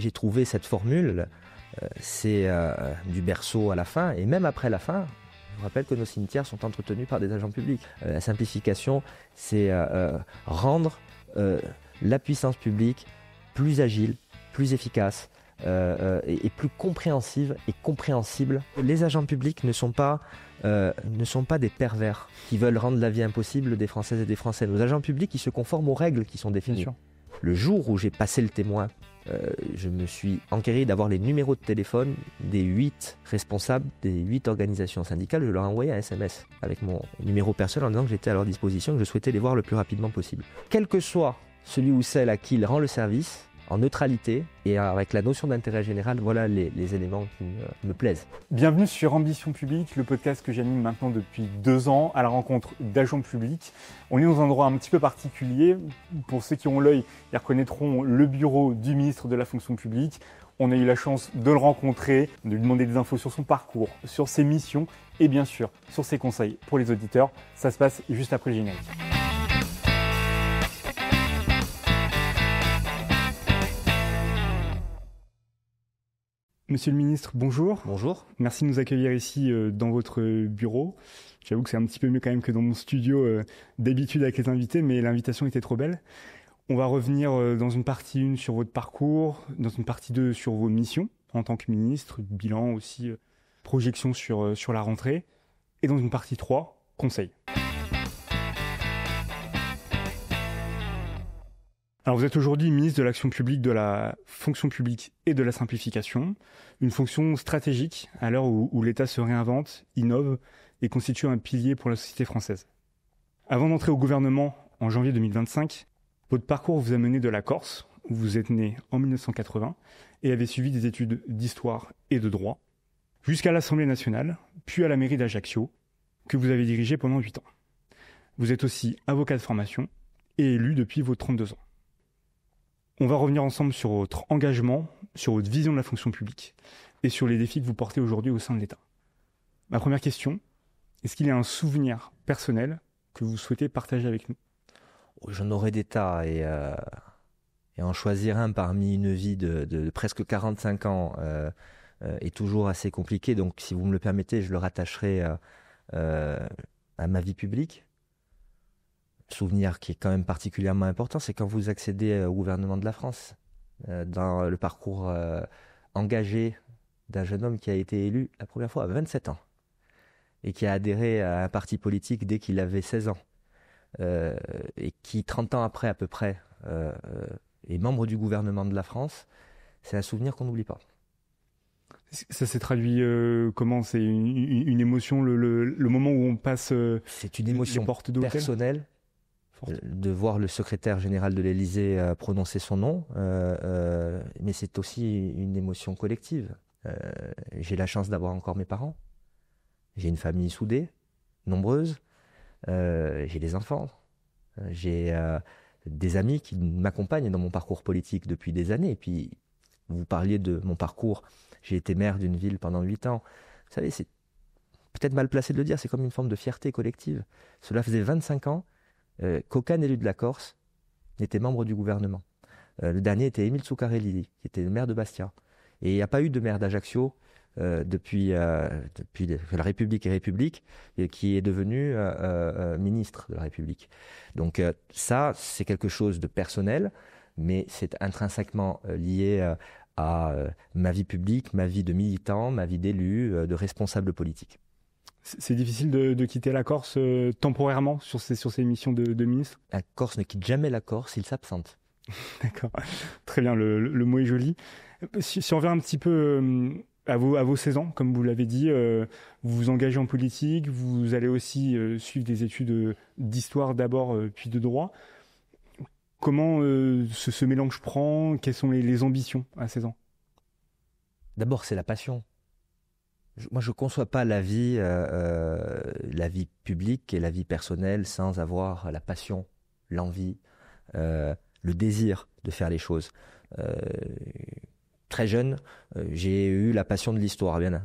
j'ai trouvé cette formule, c'est du berceau à la fin, et même après la fin, je vous rappelle que nos cimetières sont entretenus par des agents publics. La simplification, c'est rendre la puissance publique plus agile, plus efficace et plus compréhensive et compréhensible. Les agents publics ne sont pas des pervers qui veulent rendre la vie impossible des Françaises et des Français. Nos agents publics, ils se conforment aux règles qui sont définies. Le jour où j'ai passé le témoin, je me suis enquéri d'avoir les numéros de téléphone des 8 responsables des 8 organisations syndicales. Je leur ai envoyé un SMS avec mon numéro personnel en disant que j'étais à leur disposition, que je souhaitais les voir le plus rapidement possible. Quel que soit celui ou celle à qui il rend le service, en neutralité et avec la notion d'intérêt général, voilà les éléments qui me plaisent. Bienvenue sur Ambition Publique, le podcast que j'anime maintenant depuis 2 ans à la rencontre d'agents publics. On est dans un endroit un petit peu particulier. Pour ceux qui ont l'œil, ils reconnaîtront le bureau du ministre de la fonction publique. On a eu la chance de le rencontrer, de lui demander des infos sur son parcours, sur ses missions et bien sûr sur ses conseils pour les auditeurs. Ça se passe juste après le générique. Monsieur le ministre, bonjour. Bonjour. Merci de nous accueillir ici dans votre bureau. J'avoue que c'est un petit peu mieux quand même que dans mon studio d'habitude avec les invités, mais l'invitation était trop belle. On va revenir dans une partie 1 sur votre parcours, dans une partie 2 sur vos missions en tant que ministre, bilan aussi, projection sur la rentrée, et dans une partie 3, conseils. Alors vous êtes aujourd'hui ministre de l'Action publique, de la fonction publique et de la simplification, une fonction stratégique à l'heure où l'État se réinvente, innove et constitue un pilier pour la société française. Avant d'entrer au gouvernement en janvier 2025, votre parcours vous a mené de la Corse, où vous êtes né en 1980 et avez suivi des études d'histoire et de droit, jusqu'à l'Assemblée nationale, puis à la mairie d'Ajaccio, que vous avez dirigée pendant 8 ans. Vous êtes aussi avocat de formation et élu depuis vos 32 ans. On va revenir ensemble sur votre engagement, sur votre vision de la fonction publique et sur les défis que vous portez aujourd'hui au sein de l'État. Ma première question, est-ce qu'il y a un souvenir personnel que vous souhaitez partager avec nous ? J'en aurais des tas et en choisir un parmi une vie de presque 45 ans est toujours assez compliqué. Donc si vous me le permettez, je le rattacherai à ma vie publique. Souvenir qui est quand même particulièrement important, c'est quand vous accédez au gouvernement de la France, dans le parcours engagé d'un jeune homme qui a été élu la première fois à 27 ans et qui a adhéré à un parti politique dès qu'il avait 16 ans et qui, 30 ans après à peu près, est membre du gouvernement de la France. C'est un souvenir qu'on n'oublie pas. Ça s'est traduit comment ? C'est une émotion, le moment où on passe c'est une émotion personnelle. De voir le secrétaire général de l'Élysée prononcer son nom, mais c'est aussi une émotion collective. J'ai la chance d'avoir encore mes parents, j'ai une famille soudée, nombreuse, j'ai des enfants, j'ai des amis qui m'accompagnent dans mon parcours politique depuis des années. Et puis, vous parliez de mon parcours, j'ai été maire d'une ville pendant 8 ans. Vous savez, c'est peut-être mal placé de le dire, c'est comme une forme de fierté collective. Cela faisait 25 ans qu'aucun élu de la Corse n'était membre du gouvernement. Le dernier était Émile Zuccarelli, qui était le maire de Bastia. Et il n'y a pas eu de maire d'Ajaccio depuis que la République est République, et qui est devenu ministre de la République. Donc ça, c'est quelque chose de personnel, mais c'est intrinsèquement lié à ma vie publique, ma vie de militant, ma vie d'élu, de responsable politique. C'est difficile de quitter la Corse temporairement sur ces missions de ministre ? Un Corse ne quitte jamais la Corse, il s'absente. D'accord, très bien, le mot est joli. Si on revient un petit peu à vos 16 ans, comme vous l'avez dit, vous vous engagez en politique, vous allez aussi suivre des études d'histoire d'abord, puis de droit. Comment ce mélange prend ? Quelles sont les ambitions à 16 ans ? D'abord, c'est la passion. Moi, je ne conçois pas la vie publique et la vie personnelle sans avoir la passion, l'envie, le désir de faire les choses. Très jeune, j'ai eu la passion de l'histoire, bien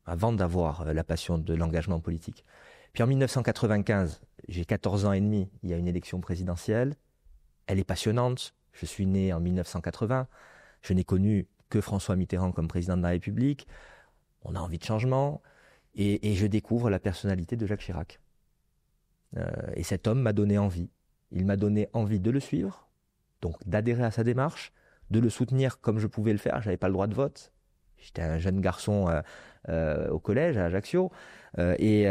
avant d'avoir la passion de l'engagement politique. Puis en 1995, j'ai 14 ans et demi, il y a une élection présidentielle. Elle est passionnante. Je suis né en 1980. Je n'ai connu que François Mitterrand comme président de la République. On a envie de changement. Et je découvre la personnalité de Jacques Chirac. Et cet homme m'a donné envie. Il m'a donné envie de le suivre, donc d'adhérer à sa démarche, de le soutenir comme je pouvais le faire. Je n'avais pas le droit de vote. J'étais un jeune garçon au collège, à Ajaccio. Et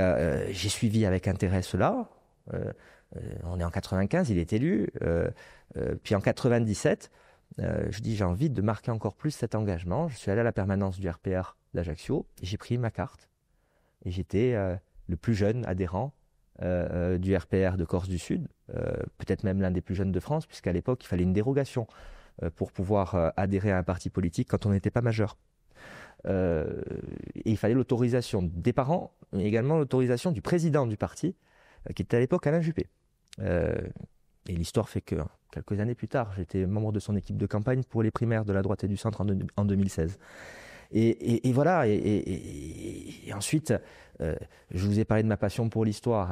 j'ai suivi avec intérêt cela. On est en 95, il est élu. Puis en 97, je dis j'ai envie de marquer encore plus cet engagement. Je suis allé à la permanence du RPR d'Ajaccio et j'ai pris ma carte. Et j'étais le plus jeune adhérent du RPR de Corse du Sud, peut-être même l'un des plus jeunes de France, puisqu'à l'époque, il fallait une dérogation pour pouvoir adhérer à un parti politique quand on n'était pas majeur. Et il fallait l'autorisation des parents, mais également l'autorisation du président du parti, qui était à l'époque Alain Juppé. Et l'histoire fait que, quelques années plus tard, j'étais membre de son équipe de campagne pour les primaires de la droite et du centre en 2016. Et voilà, et ensuite, je vous ai parlé de ma passion pour l'histoire,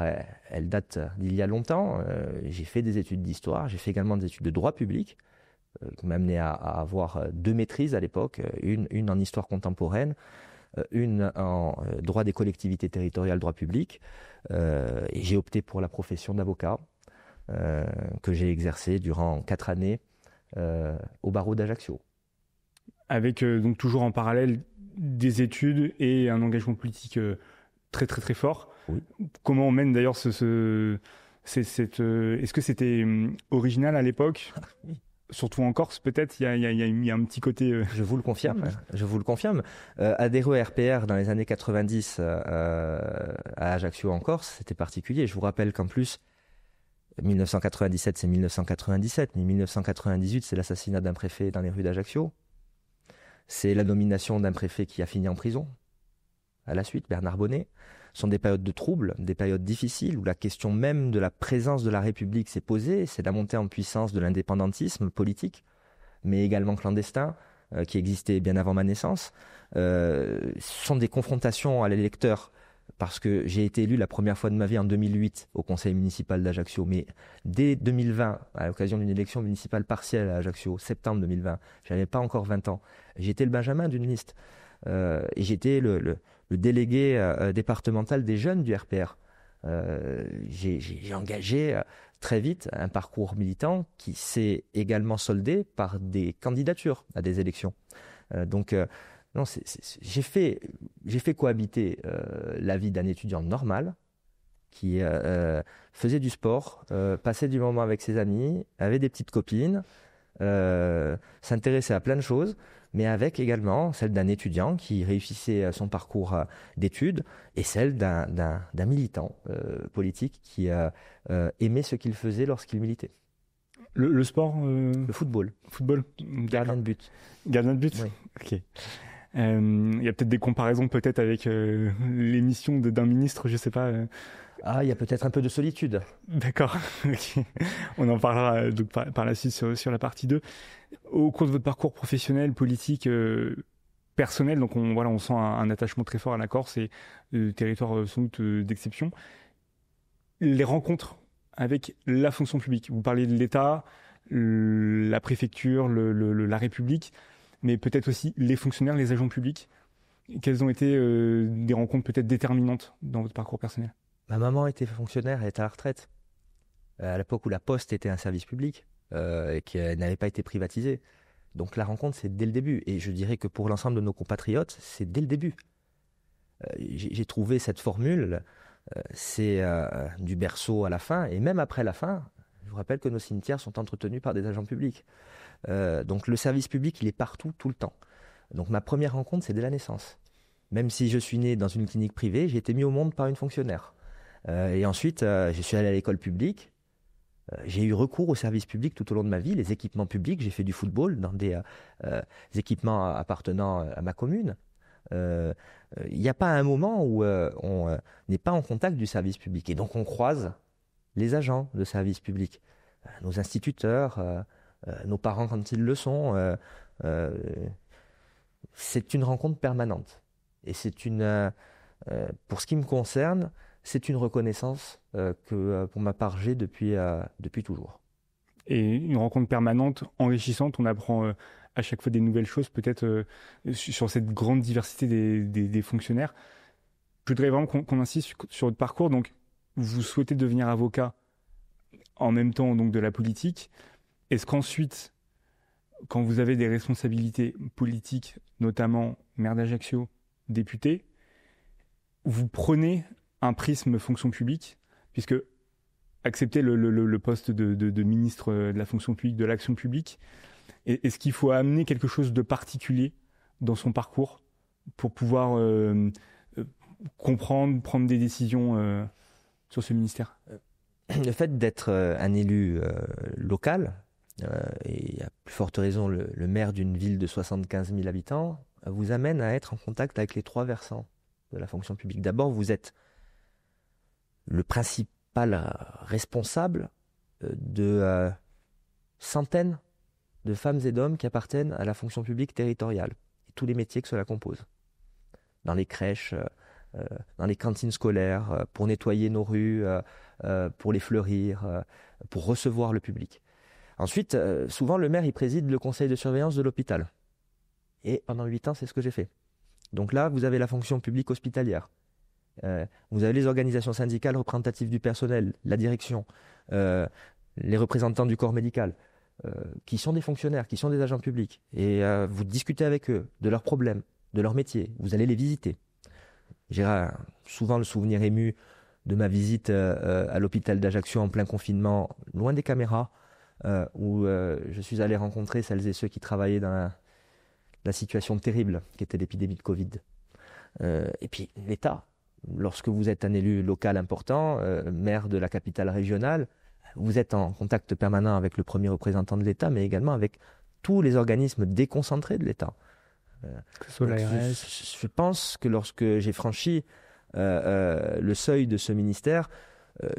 elle date d'il y a longtemps. J'ai fait des études d'histoire, j'ai fait également des études de droit public, qui m'a amené à avoir 2 maîtrises à l'époque, une en histoire contemporaine, une en droit des collectivités territoriales, droit public, et j'ai opté pour la profession d'avocat, que j'ai exercée durant 4 années au barreau d'Ajaccio. Avec donc toujours en parallèle des études et un engagement politique très très très fort. Oui. Comment on mène d'ailleurs est-ce que c'était original à l'époque? Oui. Surtout en Corse, peut-être, il y a un petit côté... Je vous le confirme. Adhérer au RPR dans les années 90 à Ajaccio en Corse, c'était particulier. Je vous rappelle qu'en plus, 1997, c'est 1997, mais 1998, c'est l'assassinat d'un préfet dans les rues d'Ajaccio. C'est la nomination d'un préfet qui a fini en prison. À la suite, Bernard Bonnet. Ce sont des périodes de troubles, des périodes difficiles où la question même de la présence de la République s'est posée. C'est la montée en puissance de l'indépendantisme politique, mais également clandestin, qui existait bien avant ma naissance. Ce sont des confrontations à l'électeur, parce que j'ai été élu la première fois de ma vie en 2008 au conseil municipal d'Ajaccio. Mais dès 2020, à l'occasion d'une élection municipale partielle à Ajaccio, septembre 2020, je n'avais pas encore 20 ans. J'étais le benjamin d'une liste. Et j'étais le délégué départemental des jeunes du RPR. J'ai engagé très vite un parcours militant qui s'est également soldé par des candidatures à des élections. Non, j'ai fait cohabiter la vie d'un étudiant normal qui faisait du sport, passait du moment avec ses amis, avait des petites copines, s'intéressait à plein de choses, mais avec également celle d'un étudiant qui réussissait son parcours d'études et celle d'un militant politique qui aimait ce qu'il faisait lorsqu'il militait. Le sport Le football. Football. Gardien de but. Gardien de but. Oui. Ok. Il y a peut-être des comparaisons peut-être avec l'émission d'un ministre, je sais pas. Ah, il y a peut-être un peu de solitude. D'accord. Okay. On en parlera donc par la suite sur la partie 2. Au cours de votre parcours professionnel, politique, personnel, donc on sent un attachement très fort à la Corse et territoire sans doute d'exception. Les rencontres avec la fonction publique. Vous parlez de l'État, la préfecture, la République, mais peut-être aussi les fonctionnaires, les agents publics. Quelles ont été des rencontres peut-être déterminantes dans votre parcours personnel? Ma maman était fonctionnaire, elle était à la retraite. À l'époque où la Poste était un service public et qu'elle n'avait pas été privatisée. Donc la rencontre, c'est dès le début. Et je dirais que pour l'ensemble de nos compatriotes, c'est dès le début. J'ai trouvé cette formule, c'est du berceau à la fin, et même après la fin, je vous rappelle que nos cimetières sont entretenus par des agents publics. Donc le service public, il est partout, tout le temps. Donc ma première rencontre, c'est dès la naissance. Même si je suis né dans une clinique privée, j'ai été mis au monde par une fonctionnaire. Et ensuite, je suis allé à l'école publique. J'ai eu recours au service public tout au long de ma vie, les équipements publics. J'ai fait du football dans des équipements appartenant à ma commune. Il n'y a pas un moment où on n'est pas en contact du service public. Et donc on croise les agents de service public, nos instituteurs, nos parents quand ils le sont. C'est une rencontre permanente. Et c'est pour ce qui me concerne, c'est une reconnaissance que, pour ma part, j'ai depuis toujours. Et une rencontre permanente, enrichissante, on apprend à chaque fois des nouvelles choses, peut-être sur cette grande diversité des fonctionnaires. Je voudrais vraiment qu'on insiste sur votre parcours. Donc, vous souhaitez devenir avocat en même temps donc de la politique. Est-ce qu'ensuite, quand vous avez des responsabilités politiques, notamment maire d'Ajaccio, député, vous prenez un prisme fonction publique, puisque accepter le poste de ministre de la fonction publique, de l'action publique, est-ce qu'il faut amener quelque chose de particulier dans son parcours pour pouvoir comprendre, prendre des décisions sur ce ministère? Le fait d'être un élu local, et à plus forte raison le maire d'une ville de 75 000 habitants, vous amène à être en contact avec les trois versants de la fonction publique. D'abord, vous êtes le principal responsable de centaines de femmes et d'hommes qui appartiennent à la fonction publique territoriale et tous les métiers que cela compose. Dans les crèches, dans les cantines scolaires, pour nettoyer nos rues, pour les fleurir, pour recevoir le public. Ensuite, souvent le maire il préside le conseil de surveillance de l'hôpital. Et pendant 8 ans, c'est ce que j'ai fait. Donc là, vous avez la fonction publique hospitalière. Vous avez les organisations syndicales représentatives du personnel, la direction, les représentants du corps médical, qui sont des fonctionnaires, qui sont des agents publics. Et vous discutez avec eux de leurs problèmes, de leur métier. Vous allez les visiter. J'ai souvent le souvenir ému de ma visite à l'hôpital d'Ajaccio en plein confinement, loin des caméras, où je suis allé rencontrer celles et ceux qui travaillaient dans la situation terrible qui était l'épidémie de Covid. Et puis l'État, lorsque vous êtes un élu local important, maire de la capitale régionale, vous êtes en contact permanent avec le premier représentant de l'État, mais également avec tous les organismes déconcentrés de l'État. Que ce soit l'ARS. Je pense que lorsque j'ai franchi le seuil de ce ministère,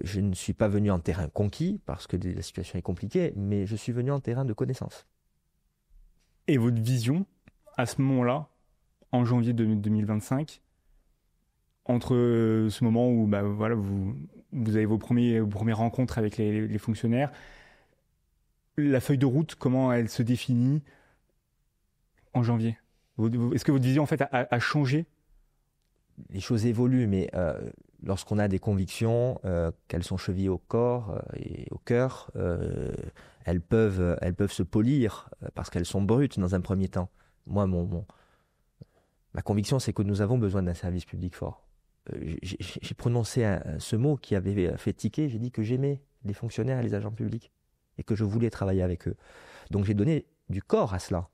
je ne suis pas venu en terrain conquis, parce que la situation est compliquée, mais je suis venu en terrain de connaissance. Et votre vision, à ce moment-là, en janvier 2025, entre ce moment où vous avez vos premières rencontres avec les fonctionnaires, la feuille de route, comment elle se définit en janvier? Est-ce que votre vision en fait a changé? Les choses évoluent, mais lorsqu'on a des convictions, qu'elles sont chevillées au corps et au cœur, elles peuvent se polir parce qu'elles sont brutes dans un premier temps. Moi, ma conviction, c'est que nous avons besoin d'un service public fort. J'ai prononcé ce mot qui avait fait tiquer. J'ai dit que j'aimais les fonctionnaires et les agents publics et que je voulais travailler avec eux. Donc j'ai donné du corps à cela.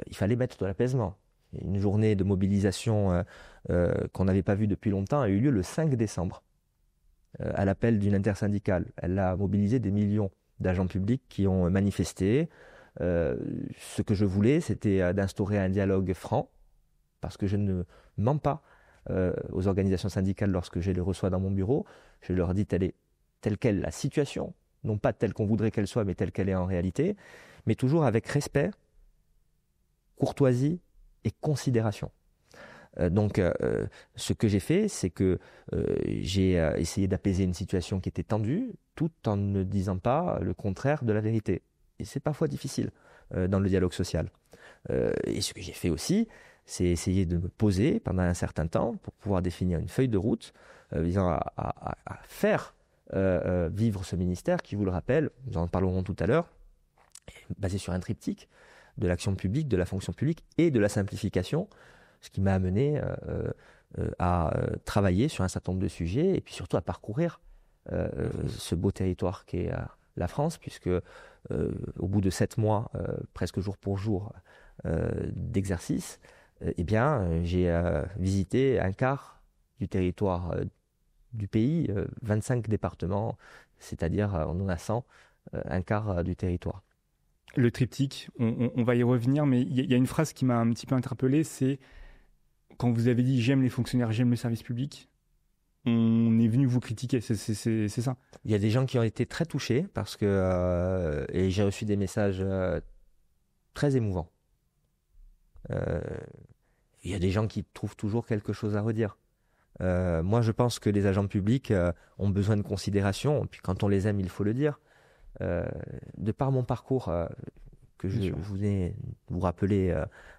Il fallait mettre de l'apaisement. Une journée de mobilisation qu'on n'avait pas vue depuis longtemps a eu lieu le 5 décembre à l'appel d'une intersyndicale. Elle a mobilisé des millions d'agents publics qui ont manifesté. Ce que je voulais, c'était d'instaurer un dialogue franc, parce que je ne mens pas aux organisations syndicales lorsque je les reçois dans mon bureau. Je leur dis telle qu'elle la situation, non pas telle qu'on voudrait qu'elle soit, mais telle qu'elle est en réalité, mais toujours avec respect, courtoisie et considération. Donc, ce que j'ai fait, c'est que j'ai essayé d'apaiser une situation qui était tendue, tout en ne disant pas le contraire de la vérité. Et c'est parfois difficile dans le dialogue social. Et ce que j'ai fait aussi, c'est essayer de me poser pendant un certain temps pour pouvoir définir une feuille de route visant à faire vivre ce ministère qui, vous le rappelle, nous en parlerons tout à l'heure, basé sur un triptyque de l'action publique, de la fonction publique et de la simplification, ce qui m'a amené à travailler sur un certain nombre de sujets et puis surtout à parcourir ce beau territoire qu'est la France, puisque au bout de 7 mois, presque jour pour jour d'exercice, j'ai visité un quart du territoire du pays, 25 départements, c'est-à-dire on en a 100, un quart du territoire. Le triptyque, on va y revenir, mais il y a une phrase qui m'a un petit peu interpellé, c'est quand vous avez dit « j'aime les fonctionnaires, j'aime le service public », on est venu vous critiquer, c'est ça? Il y a des gens qui ont été très touchés parce que et j'ai reçu des messages très émouvants. Il y a des gens qui trouvent toujours quelque chose à redire. Moi, je pense que les agents publics ont besoin de considération, et puis quand on les aime, il faut le dire. De par mon parcours, que je voulais vous rappeler,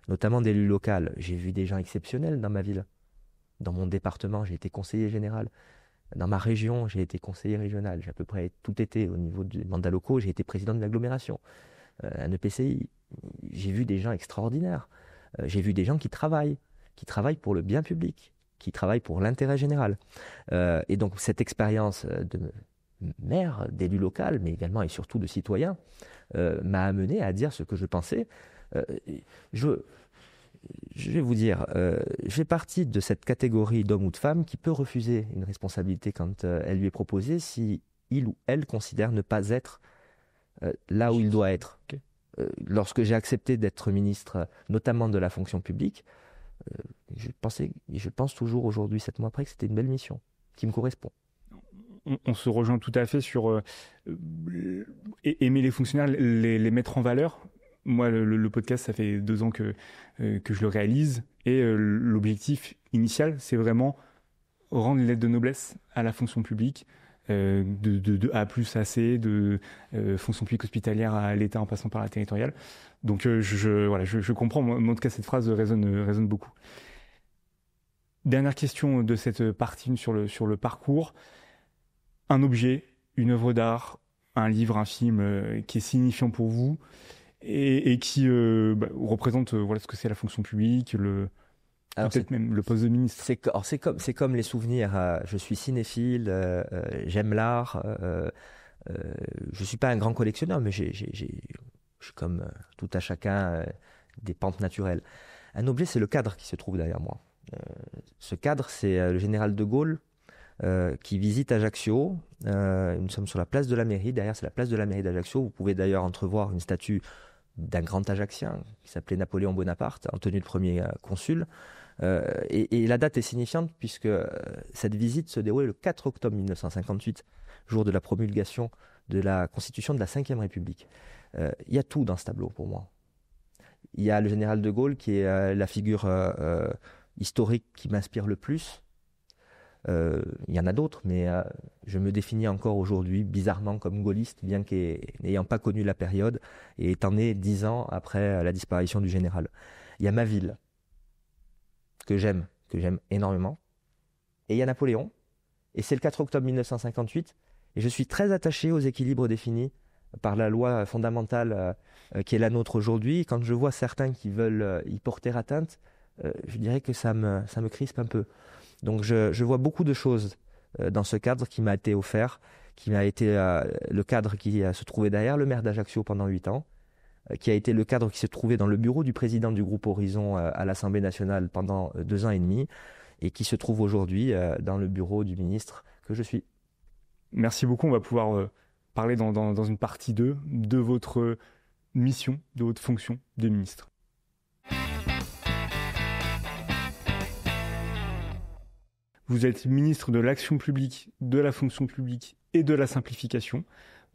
notamment d'élu local. J'ai vu des gens exceptionnels dans ma ville. Dans mon département, j'ai été conseiller général. Dans ma région, j'ai été conseiller régional. J'ai à peu près tout été au niveau des mandats locaux. J'ai été président de l'agglomération, un EPCI. J'ai vu des gens extraordinaires. J'ai vu des gens qui travaillent pour le bien public, qui travaillent pour l'intérêt général. Et donc cette expérience de maire, d'élu local, mais également et surtout de citoyen, m'a amené à dire ce que je pensais. Je vais vous dire, je fais partie de cette catégorie d'homme ou de femme qui peut refuser une responsabilité quand elle lui est proposée si il ou elle considère ne pas être là où il doit être. Okay. Lorsque j'ai accepté d'être ministre, notamment de la fonction publique, je pense toujours aujourd'hui, 7 mois après, que c'était une belle mission qui me correspond. On se rejoint tout à fait sur aimer les fonctionnaires, les mettre en valeur. Moi, le podcast, ça fait 2 ans que je le réalise. Et l'objectif initial, c'est vraiment rendre les lettres de noblesse à la fonction publique, de A plus à C, de fonction publique hospitalière à l'État en passant par la territoriale. Donc, je comprends. Moi, en tout cas, cette phrase résonne beaucoup. Dernière question de cette partie sur le parcours. Un objet, une œuvre d'art, un livre, un film qui est signifiant pour vous et qui représente ce que c'est la fonction publique, peut-être même le poste de ministre. C'est comme les souvenirs. Je suis cinéphile, j'aime l'art. Je ne suis pas un grand collectionneur, mais j'ai comme tout à chacun des pentes naturelles. Un objet, c'est le cadre qui se trouve derrière moi. Ce cadre, c'est le général de Gaulle qui visite Ajaccio. Nous sommes sur la place de la mairie. Derrière, c'est la place de la mairie d'Ajaccio. Vous pouvez d'ailleurs entrevoir une statue d'un grand Ajaccien qui s'appelait Napoléon Bonaparte, en tenue de premier consul. Et la date est signifiante puisque cette visite se déroulait le 4 octobre 1958, jour de la promulgation de la Constitution de la Ve République. Il y a tout dans ce tableau pour moi. Il y a le général de Gaulle qui est la figure historique qui m'inspire le plus. Il y en a d'autres, mais je me définis encore aujourd'hui bizarrement comme gaulliste, bien qu'ayant pas connu la période et étant né 10 ans après la disparition du général. Il y a ma ville, que j'aime énormément, et il y a Napoléon, et c'est le 4 octobre 1958, et je suis très attaché aux équilibres définis par la loi fondamentale qui est la nôtre aujourd'hui. Quand je vois certains qui veulent y porter atteinte, je dirais que ça me crispe un peu. Donc je vois beaucoup de choses dans ce cadre qui m'a été offert, qui m'a été le cadre qui se trouvait derrière le maire d'Ajaccio pendant 8 ans, qui a été le cadre qui se trouvait dans le bureau du président du groupe Horizon à l'Assemblée nationale pendant 2 ans et demi, et qui se trouve aujourd'hui dans le bureau du ministre que je suis. Merci beaucoup. On va pouvoir parler dans une partie 2 de votre mission, de votre fonction de ministre. Vous êtes ministre de l'Action publique, de la fonction publique et de la simplification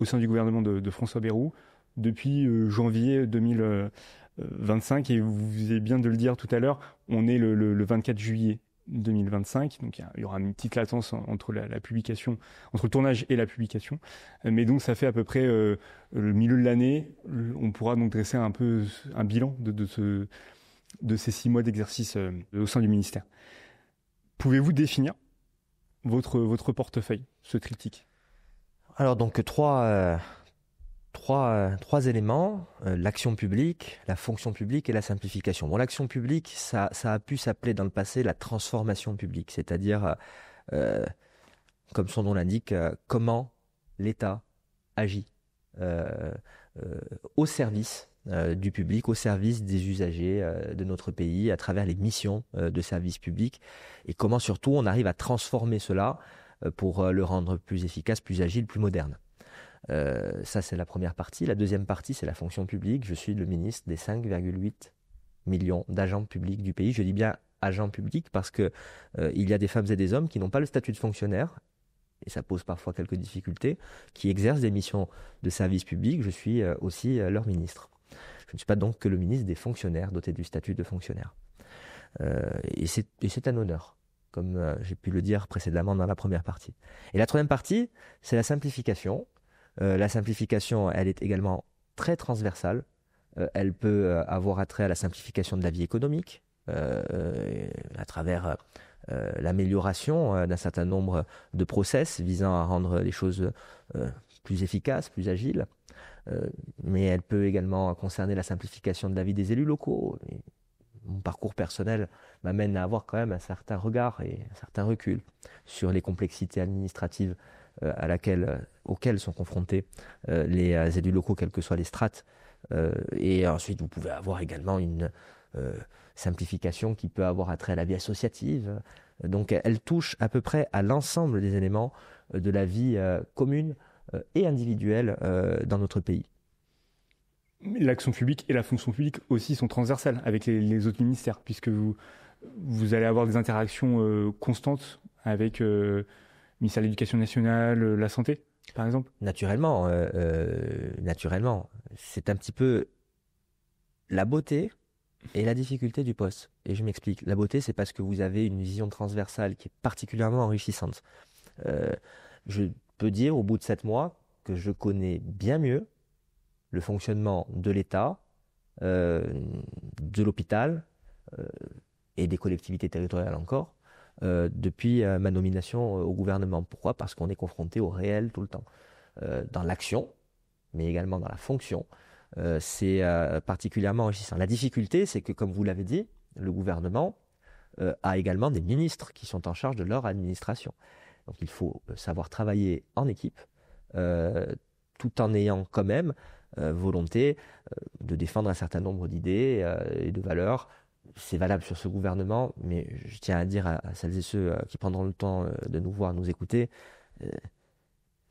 au sein du gouvernement de François Bayrou depuis janvier 2025. Et vous venez bien de le dire tout à l'heure, on est le 24 juillet 2025. Donc il y aura une petite latence entre la publication, entre le tournage et la publication. Mais donc ça fait à peu près le milieu de l'année. On pourra donc dresser un peu un bilan de ces 6 mois d'exercice au sein du ministère. Pouvez-vous définir votre portefeuille, ce triptyque ? Alors donc trois éléments, l'action publique, la fonction publique et la simplification. Bon, l'action publique, ça a pu s'appeler dans le passé la transformation publique, c'est-à-dire, comme son nom l'indique, comment l'État agit au service du public, au service des usagers de notre pays à travers les missions de service public, et comment surtout on arrive à transformer cela pour le rendre plus efficace, plus agile, plus moderne. Ça, c'est la première partie. La deuxième partie, c'est la fonction publique. Je suis le ministre des 5,8 millions d'agents publics du pays. Je dis bien agents publics parce que il y a des femmes et des hommes qui n'ont pas le statut de fonctionnaire, et ça pose parfois quelques difficultés, qui exercent des missions de service public. Je suis aussi leur ministre. Je ne suis pas donc que le ministre des fonctionnaires doté du statut de fonctionnaire. Et c'est un honneur, comme j'ai pu le dire précédemment dans la première partie. Et la troisième partie, c'est la simplification. La simplification, elle est également très transversale. elle peut avoir attrait à la simplification de la vie économique, à travers l'amélioration d'un certain nombre de process visant à rendre les choses plus efficaces, plus agiles. Mais elle peut également concerner la simplification de la vie des élus locaux. Et mon parcours personnel m'amène à avoir quand même un certain regard et un certain recul sur les complexités administratives auxquelles sont confrontés les élus locaux, quelles que soient les strates. Et ensuite, vous pouvez avoir également une simplification qui peut avoir attrait à la vie associative. Donc, elle touche à peu près à l'ensemble des éléments de la vie commune et individuelle dans notre pays. L'action publique et la fonction publique aussi sont transversales avec les autres ministères, puisque vous allez avoir des interactions constantes avec le ministère de l'Éducation nationale, la santé, par exemple. Naturellement, c'est un petit peu la beauté et la difficulté du poste. Et je m'explique. La beauté, c'est parce que vous avez une vision transversale qui est particulièrement enrichissante. Je peux dire, au bout de 7 mois, que je connais bien mieux le fonctionnement de l'État, de l'hôpital et des collectivités territoriales encore, depuis ma nomination au gouvernement. Pourquoi ? Parce qu'on est confronté au réel tout le temps. Dans l'action, mais également dans la fonction, c'est particulièrement enrichissant. La difficulté, c'est que, comme vous l'avez dit, le gouvernement a également des ministres qui sont en charge de leur administration. Donc il faut savoir travailler en équipe, tout en ayant quand même volonté de défendre un certain nombre d'idées et de valeurs. C'est valable sur ce gouvernement, mais je tiens à dire à celles et ceux qui prendront le temps de nous voir, nous écouter,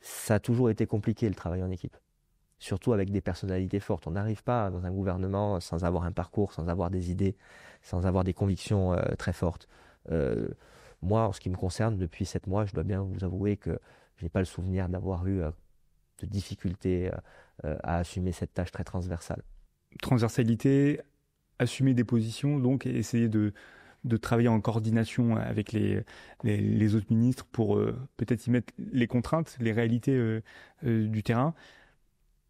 ça a toujours été compliqué le travail en équipe, surtout avec des personnalités fortes. On n'arrive pas dans un gouvernement sans avoir un parcours, sans avoir des idées, sans avoir des convictions très fortes. Moi, en ce qui me concerne, depuis 7 mois, je dois bien vous avouer que je n'ai pas le souvenir d'avoir eu de difficultés à assumer cette tâche très transversale. Transversalité, assumer des positions, donc essayer de travailler en coordination avec les autres ministres pour peut-être y mettre les contraintes, les réalités du terrain.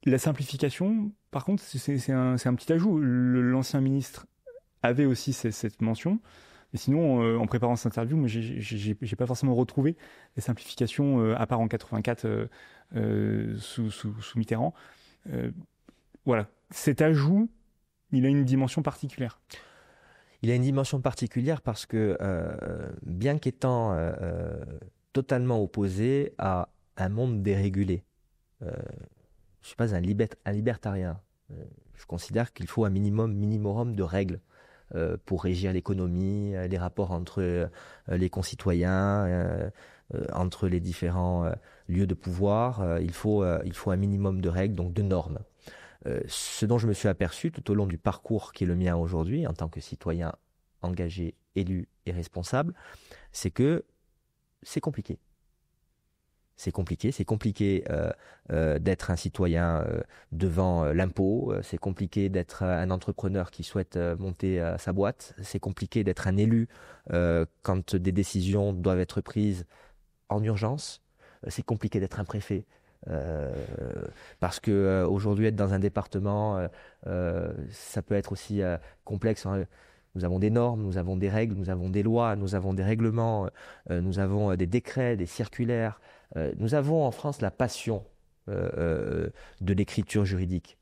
La simplification, par contre, c'est un petit ajout. L'ancien ministre avait aussi cette mention. Et sinon, en préparant cette interview, moi, j'ai pas forcément retrouvé les simplifications à part en 84 sous Mitterrand. Voilà. Cet ajout, il a une dimension particulière. Il a une dimension particulière parce que, bien qu'étant totalement opposé à un monde dérégulé, je ne suis pas un libertarien. Je considère qu'il faut un minimum de règles pour régir l'économie, les rapports entre les concitoyens, entre les différents lieux de pouvoir. Il faut un minimum de règles, donc de normes. Ce dont je me suis aperçu tout au long du parcours qui est le mien aujourd'hui, en tant que citoyen engagé, élu et responsable, c'est que c'est compliqué. C'est compliqué d'être un citoyen devant l'impôt, c'est compliqué d'être un entrepreneur qui souhaite monter sa boîte, c'est compliqué d'être un élu quand des décisions doivent être prises en urgence, c'est compliqué d'être un préfet. Parce que aujourd'hui être dans un département, ça peut être aussi complexe. Nous avons des normes, nous avons des règles, nous avons des lois, nous avons des règlements, nous avons des décrets, des circulaires. Nous avons en France la passion de l'écriture juridique.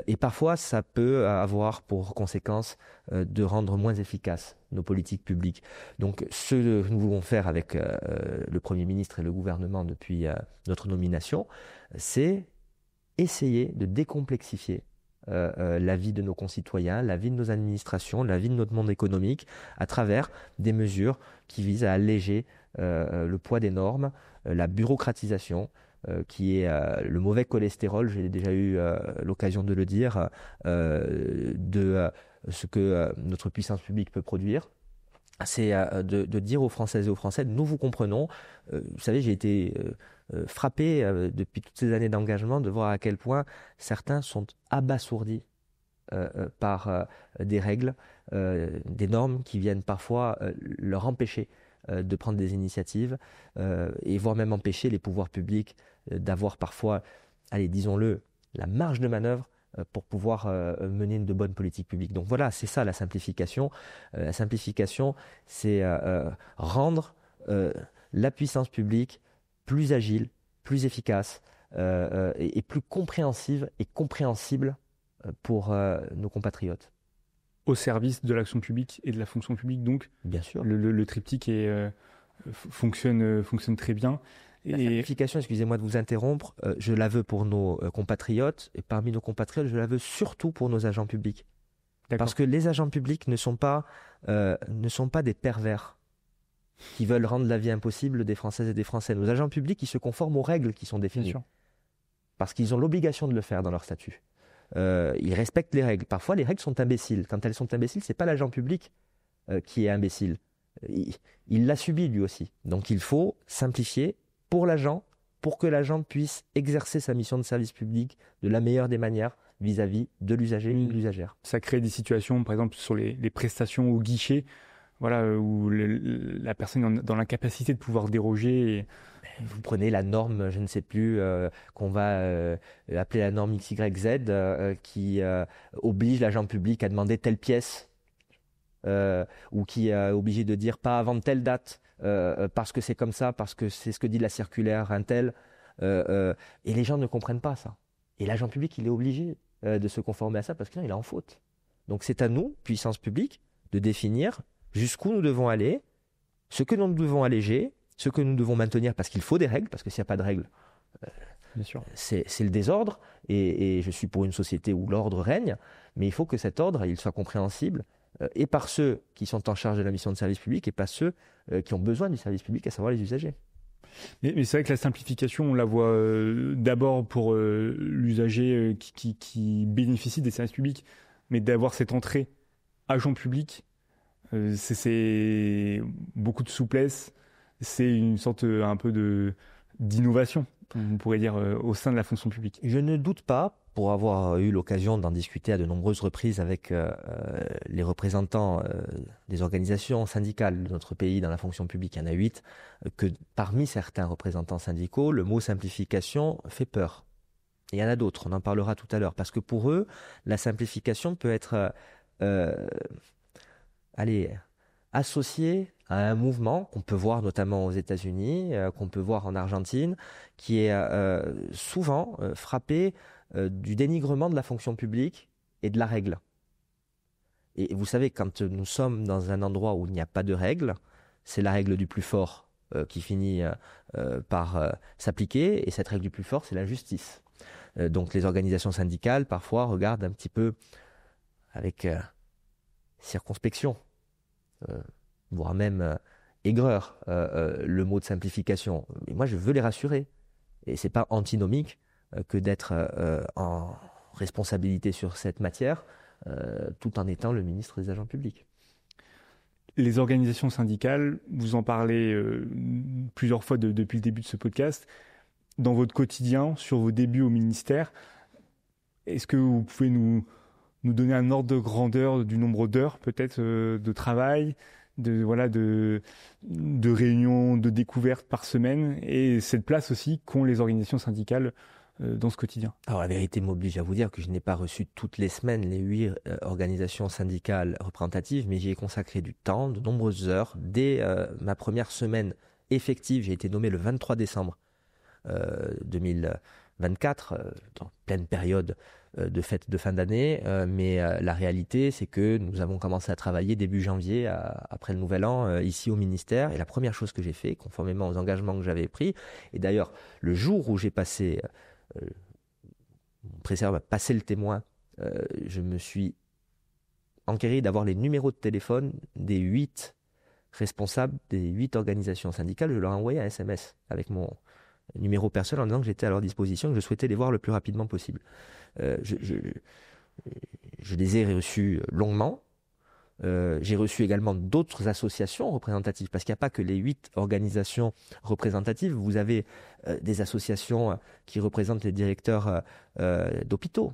Et parfois, ça peut avoir pour conséquence de rendre moins efficaces nos politiques publiques. Donc, ce que nous voulons faire avec le Premier ministre et le gouvernement depuis notre nomination, c'est essayer de décomplexifier la vie de nos concitoyens, la vie de nos administrations, la vie de notre monde économique, à travers des mesures qui visent à alléger le poids des normes, la bureaucratisation, qui est le mauvais cholestérol, j'ai déjà eu l'occasion de le dire, de ce que notre puissance publique peut produire. C'est de dire aux Françaises et aux Français, nous vous comprenons. Vous savez, j'ai été frappé depuis toutes ces années d'engagement de voir à quel point certains sont abasourdis par des règles, des normes qui viennent parfois leur empêcher de prendre des initiatives et voire même empêcher les pouvoirs publics d'avoir parfois, allez, disons-le, la marge de manœuvre pour pouvoir mener de bonnes politiques publiques. Donc voilà, c'est ça la simplification. La simplification, c'est rendre la puissance publique plus agile, plus efficace et plus compréhensive et compréhensible pour nos compatriotes. Au service de l'action publique et de la fonction publique, donc. Bien sûr. Le triptyque fonctionne très bien. La simplification, excusez-moi de vous interrompre, je la veux pour nos compatriotes, et parmi nos compatriotes, je la veux surtout pour nos agents publics. Parce que les agents publics ne sont pas des pervers qui veulent rendre la vie impossible des Françaises et des Français. Nos agents publics, ils se conforment aux règles qui sont définies. Bien sûr. Parce qu'ils ont l'obligation de le faire dans leur statut. Ils respectent les règles. Parfois, les règles sont imbéciles. Quand elles sont imbéciles, ce n'est pas l'agent public qui est imbécile. Il l'a subi lui aussi. Donc il faut simplifier pour l'agent, pour que l'agent puisse exercer sa mission de service public de la meilleure des manières vis-à-vis de l'usager ou de l'usagère. Ça crée des situations, par exemple, sur les prestations au guichet, voilà, où la personne est dans l'incapacité de pouvoir déroger. Vous prenez la norme, je ne sais plus, qu'on va appeler la norme XYZ, qui oblige l'agent public à demander telle pièce, ou qui est obligé de dire pas avant de telle date, parce que c'est comme ça, parce que c'est ce que dit la circulaire un tel, et les gens ne comprennent pas ça. Et l'agent public, il est obligé de se conformer à ça, parce que sinon il est en faute. Donc c'est à nous, puissance publique, de définir jusqu'où nous devons aller, ce que nous devons alléger, ce que nous devons maintenir, parce qu'il faut des règles, parce que s'il n'y a pas de règles, bien sûr, c'est le désordre, et je suis pour une société où l'ordre règne, mais il faut que cet ordre il soit compréhensible, et par ceux qui sont en charge de la mission de service public, et pas ceux qui ont besoin du service public, à savoir les usagers. Mais c'est vrai que la simplification, on la voit d'abord pour l'usager qui bénéficie des services publics, mais d'avoir cette entrée agent public, c'est beaucoup de souplesse, c'est une sorte un peu d'innovation, on pourrait dire, au sein de la fonction publique. Je ne doute pas, pour avoir eu l'occasion d'en discuter à de nombreuses reprises avec les représentants des organisations syndicales de notre pays dans la fonction publique, il y en a 8, que parmi certains représentants syndicaux, le mot simplification fait peur. Et il y en a d'autres, on en parlera tout à l'heure, parce que pour eux, la simplification peut être associée à un mouvement qu'on peut voir notamment aux États-Unis, qu'on peut voir en Argentine, qui est souvent frappé du dénigrement de la fonction publique et de la règle. Et vous savez, quand nous sommes dans un endroit où il n'y a pas de règle, c'est la règle du plus fort qui finit par s'appliquer, et cette règle du plus fort, c'est l'injustice. Donc les organisations syndicales, parfois, regardent un petit peu avec circonspection, voire même aigreur, le mot de simplification. Mais moi, je veux les rassurer. Et ce n'est pas antinomique que d'être en responsabilité sur cette matière, tout en étant le ministre des agents publics. Les organisations syndicales, vous en parlez plusieurs fois depuis le début de ce podcast. Dans votre quotidien, sur vos débuts au ministère, est-ce que vous pouvez nous donner un ordre de grandeur du nombre d'heures peut-être de travail, de réunions, de découvertes par semaine, et cette place aussi qu'ont les organisations syndicales dans ce quotidien? Alors la vérité m'oblige à vous dire que je n'ai pas reçu toutes les semaines les 8 organisations syndicales représentatives, mais j'y ai consacré du temps, de nombreuses heures. Dès ma première semaine effective, j'ai été nommé le 23 décembre 2024, en pleine période de fête de fin d'année, mais la réalité c'est que nous avons commencé à travailler début janvier, après le Nouvel An, ici au ministère, et la première chose que j'ai fait, conformément aux engagements que j'avais pris, et d'ailleurs le jour où j'ai passé mon préserve a passé le témoin, je me suis enquéri d'avoir les numéros de téléphone des 8 responsables des 8 organisations syndicales. Je leur ai envoyé un SMS avec mon numéro personnel en disant que j'étais à leur disposition, que je souhaitais les voir le plus rapidement possible. Je les ai reçus longuement. J'ai reçu également d'autres associations représentatives, parce qu'il n'y a pas que les 8 organisations représentatives. Vous avez des associations qui représentent les directeurs d'hôpitaux,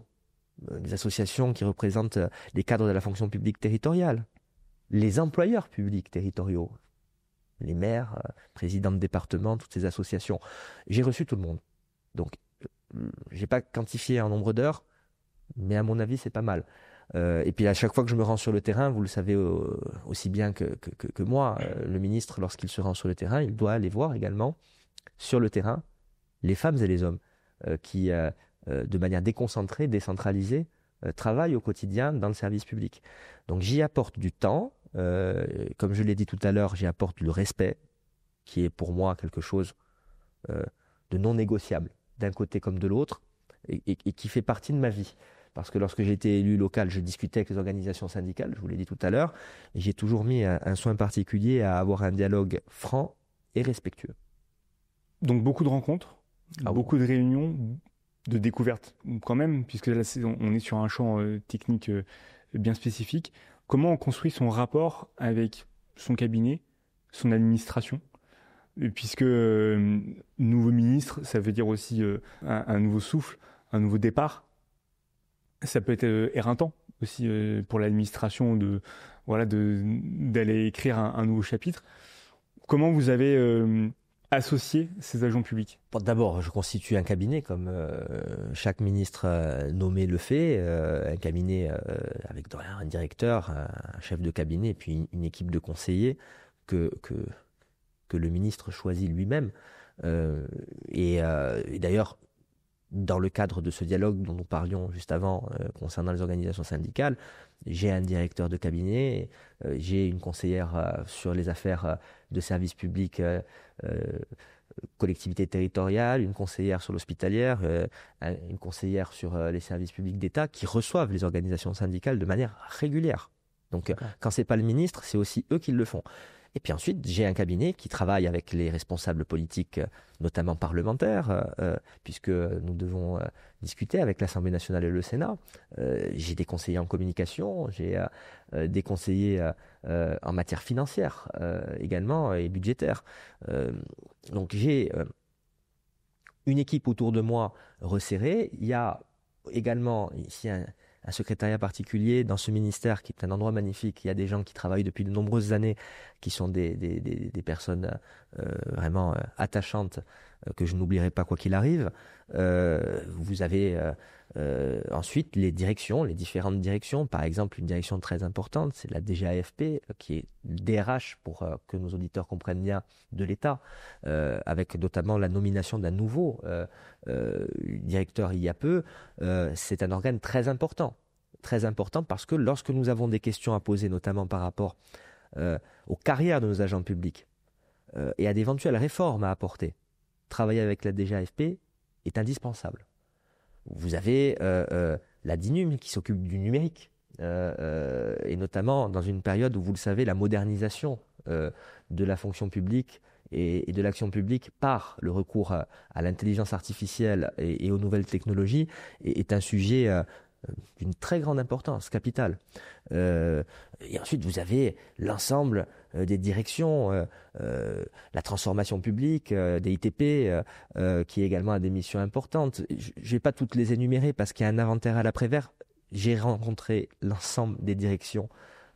des associations qui représentent les cadres de la fonction publique territoriale, les employeurs publics territoriaux, les maires, présidents de département, toutes ces associations. J'ai reçu tout le monde. Donc, je n'ai pas quantifié en nombre d'heures, mais à mon avis, c'est pas mal. Et puis à chaque fois que je me rends sur le terrain, vous le savez aussi bien que moi, le ministre, lorsqu'il se rend sur le terrain, il doit aller voir également sur le terrain les femmes et les hommes qui, de manière déconcentrée, décentralisée, travaillent au quotidien dans le service public. Donc j'y apporte du temps, comme je l'ai dit tout à l'heure, j'y apporte le respect, qui est pour moi quelque chose de non négociable, d'un côté comme de l'autre, et qui fait partie de ma vie. Parce que lorsque j'ai été élu local, je discutais avec les organisations syndicales, je vous l'ai dit tout à l'heure, et j'ai toujours mis un soin particulier à avoir un dialogue franc et respectueux. Donc beaucoup de rencontres, beaucoup de réunions, de découvertes quand même, puisque là on est sur un champ technique bien spécifique. Comment on construit son rapport avec son cabinet, son administration ? Puisque nouveau ministre, ça veut dire aussi un nouveau souffle, un nouveau départ. Ça peut être éreintant aussi pour l'administration d'aller écrire un nouveau chapitre. Comment vous avez associé ces agents publics ? D'abord, je constitue un cabinet, comme chaque ministre nommé le fait, un cabinet avec un directeur, un chef de cabinet, et puis une équipe de conseillers que le ministre choisit lui-même. Et d'ailleurs, dans le cadre de ce dialogue dont nous parlions juste avant concernant les organisations syndicales, j'ai un directeur de cabinet, j'ai une conseillère sur les affaires de services publics, collectivités territoriales, une conseillère sur l'hospitalière, une conseillère sur les services publics d'État qui reçoivent les organisations syndicales de manière régulière. Donc quand ce n'est pas le ministre, c'est aussi eux qui le font. Et puis ensuite, j'ai un cabinet qui travaille avec les responsables politiques, notamment parlementaires, puisque nous devons discuter avec l'Assemblée nationale et le Sénat. J'ai des conseillers en communication, j'ai des conseillers en matière financière également et budgétaire. Donc j'ai une équipe autour de moi resserrée. Il y a également ici un secrétariat particulier dans ce ministère qui est un endroit magnifique. Il y a des gens qui travaillent depuis de nombreuses années, qui sont des personnes vraiment attachantes que je n'oublierai pas quoi qu'il arrive. Vous avez ensuite les directions, les différentes directions. Par exemple, une direction très importante, c'est la DGAFP, qui est DRH, pour que nos auditeurs comprennent bien, de l'État, avec notamment la nomination d'un nouveau directeur il y a peu. C'est un organe très important parce que lorsque nous avons des questions à poser, notamment par rapport aux carrières de nos agents publics et à d'éventuelles réformes à apporter, travailler avec la DGAFP est indispensable. Vous avez la DINUM qui s'occupe du numérique, et notamment dans une période où, vous le savez, la modernisation de la fonction publique et de l'action publique par le recours à l'intelligence artificielle et aux nouvelles technologies est un sujet d'une très grande importance, capitale. Et ensuite, vous avez l'ensemble des directions, la transformation publique, des ITP, qui également a des missions importantes. Je ne vais pas toutes les énumérer parce qu'il y a un inventaire à l'après-vert. J'ai rencontré l'ensemble des directions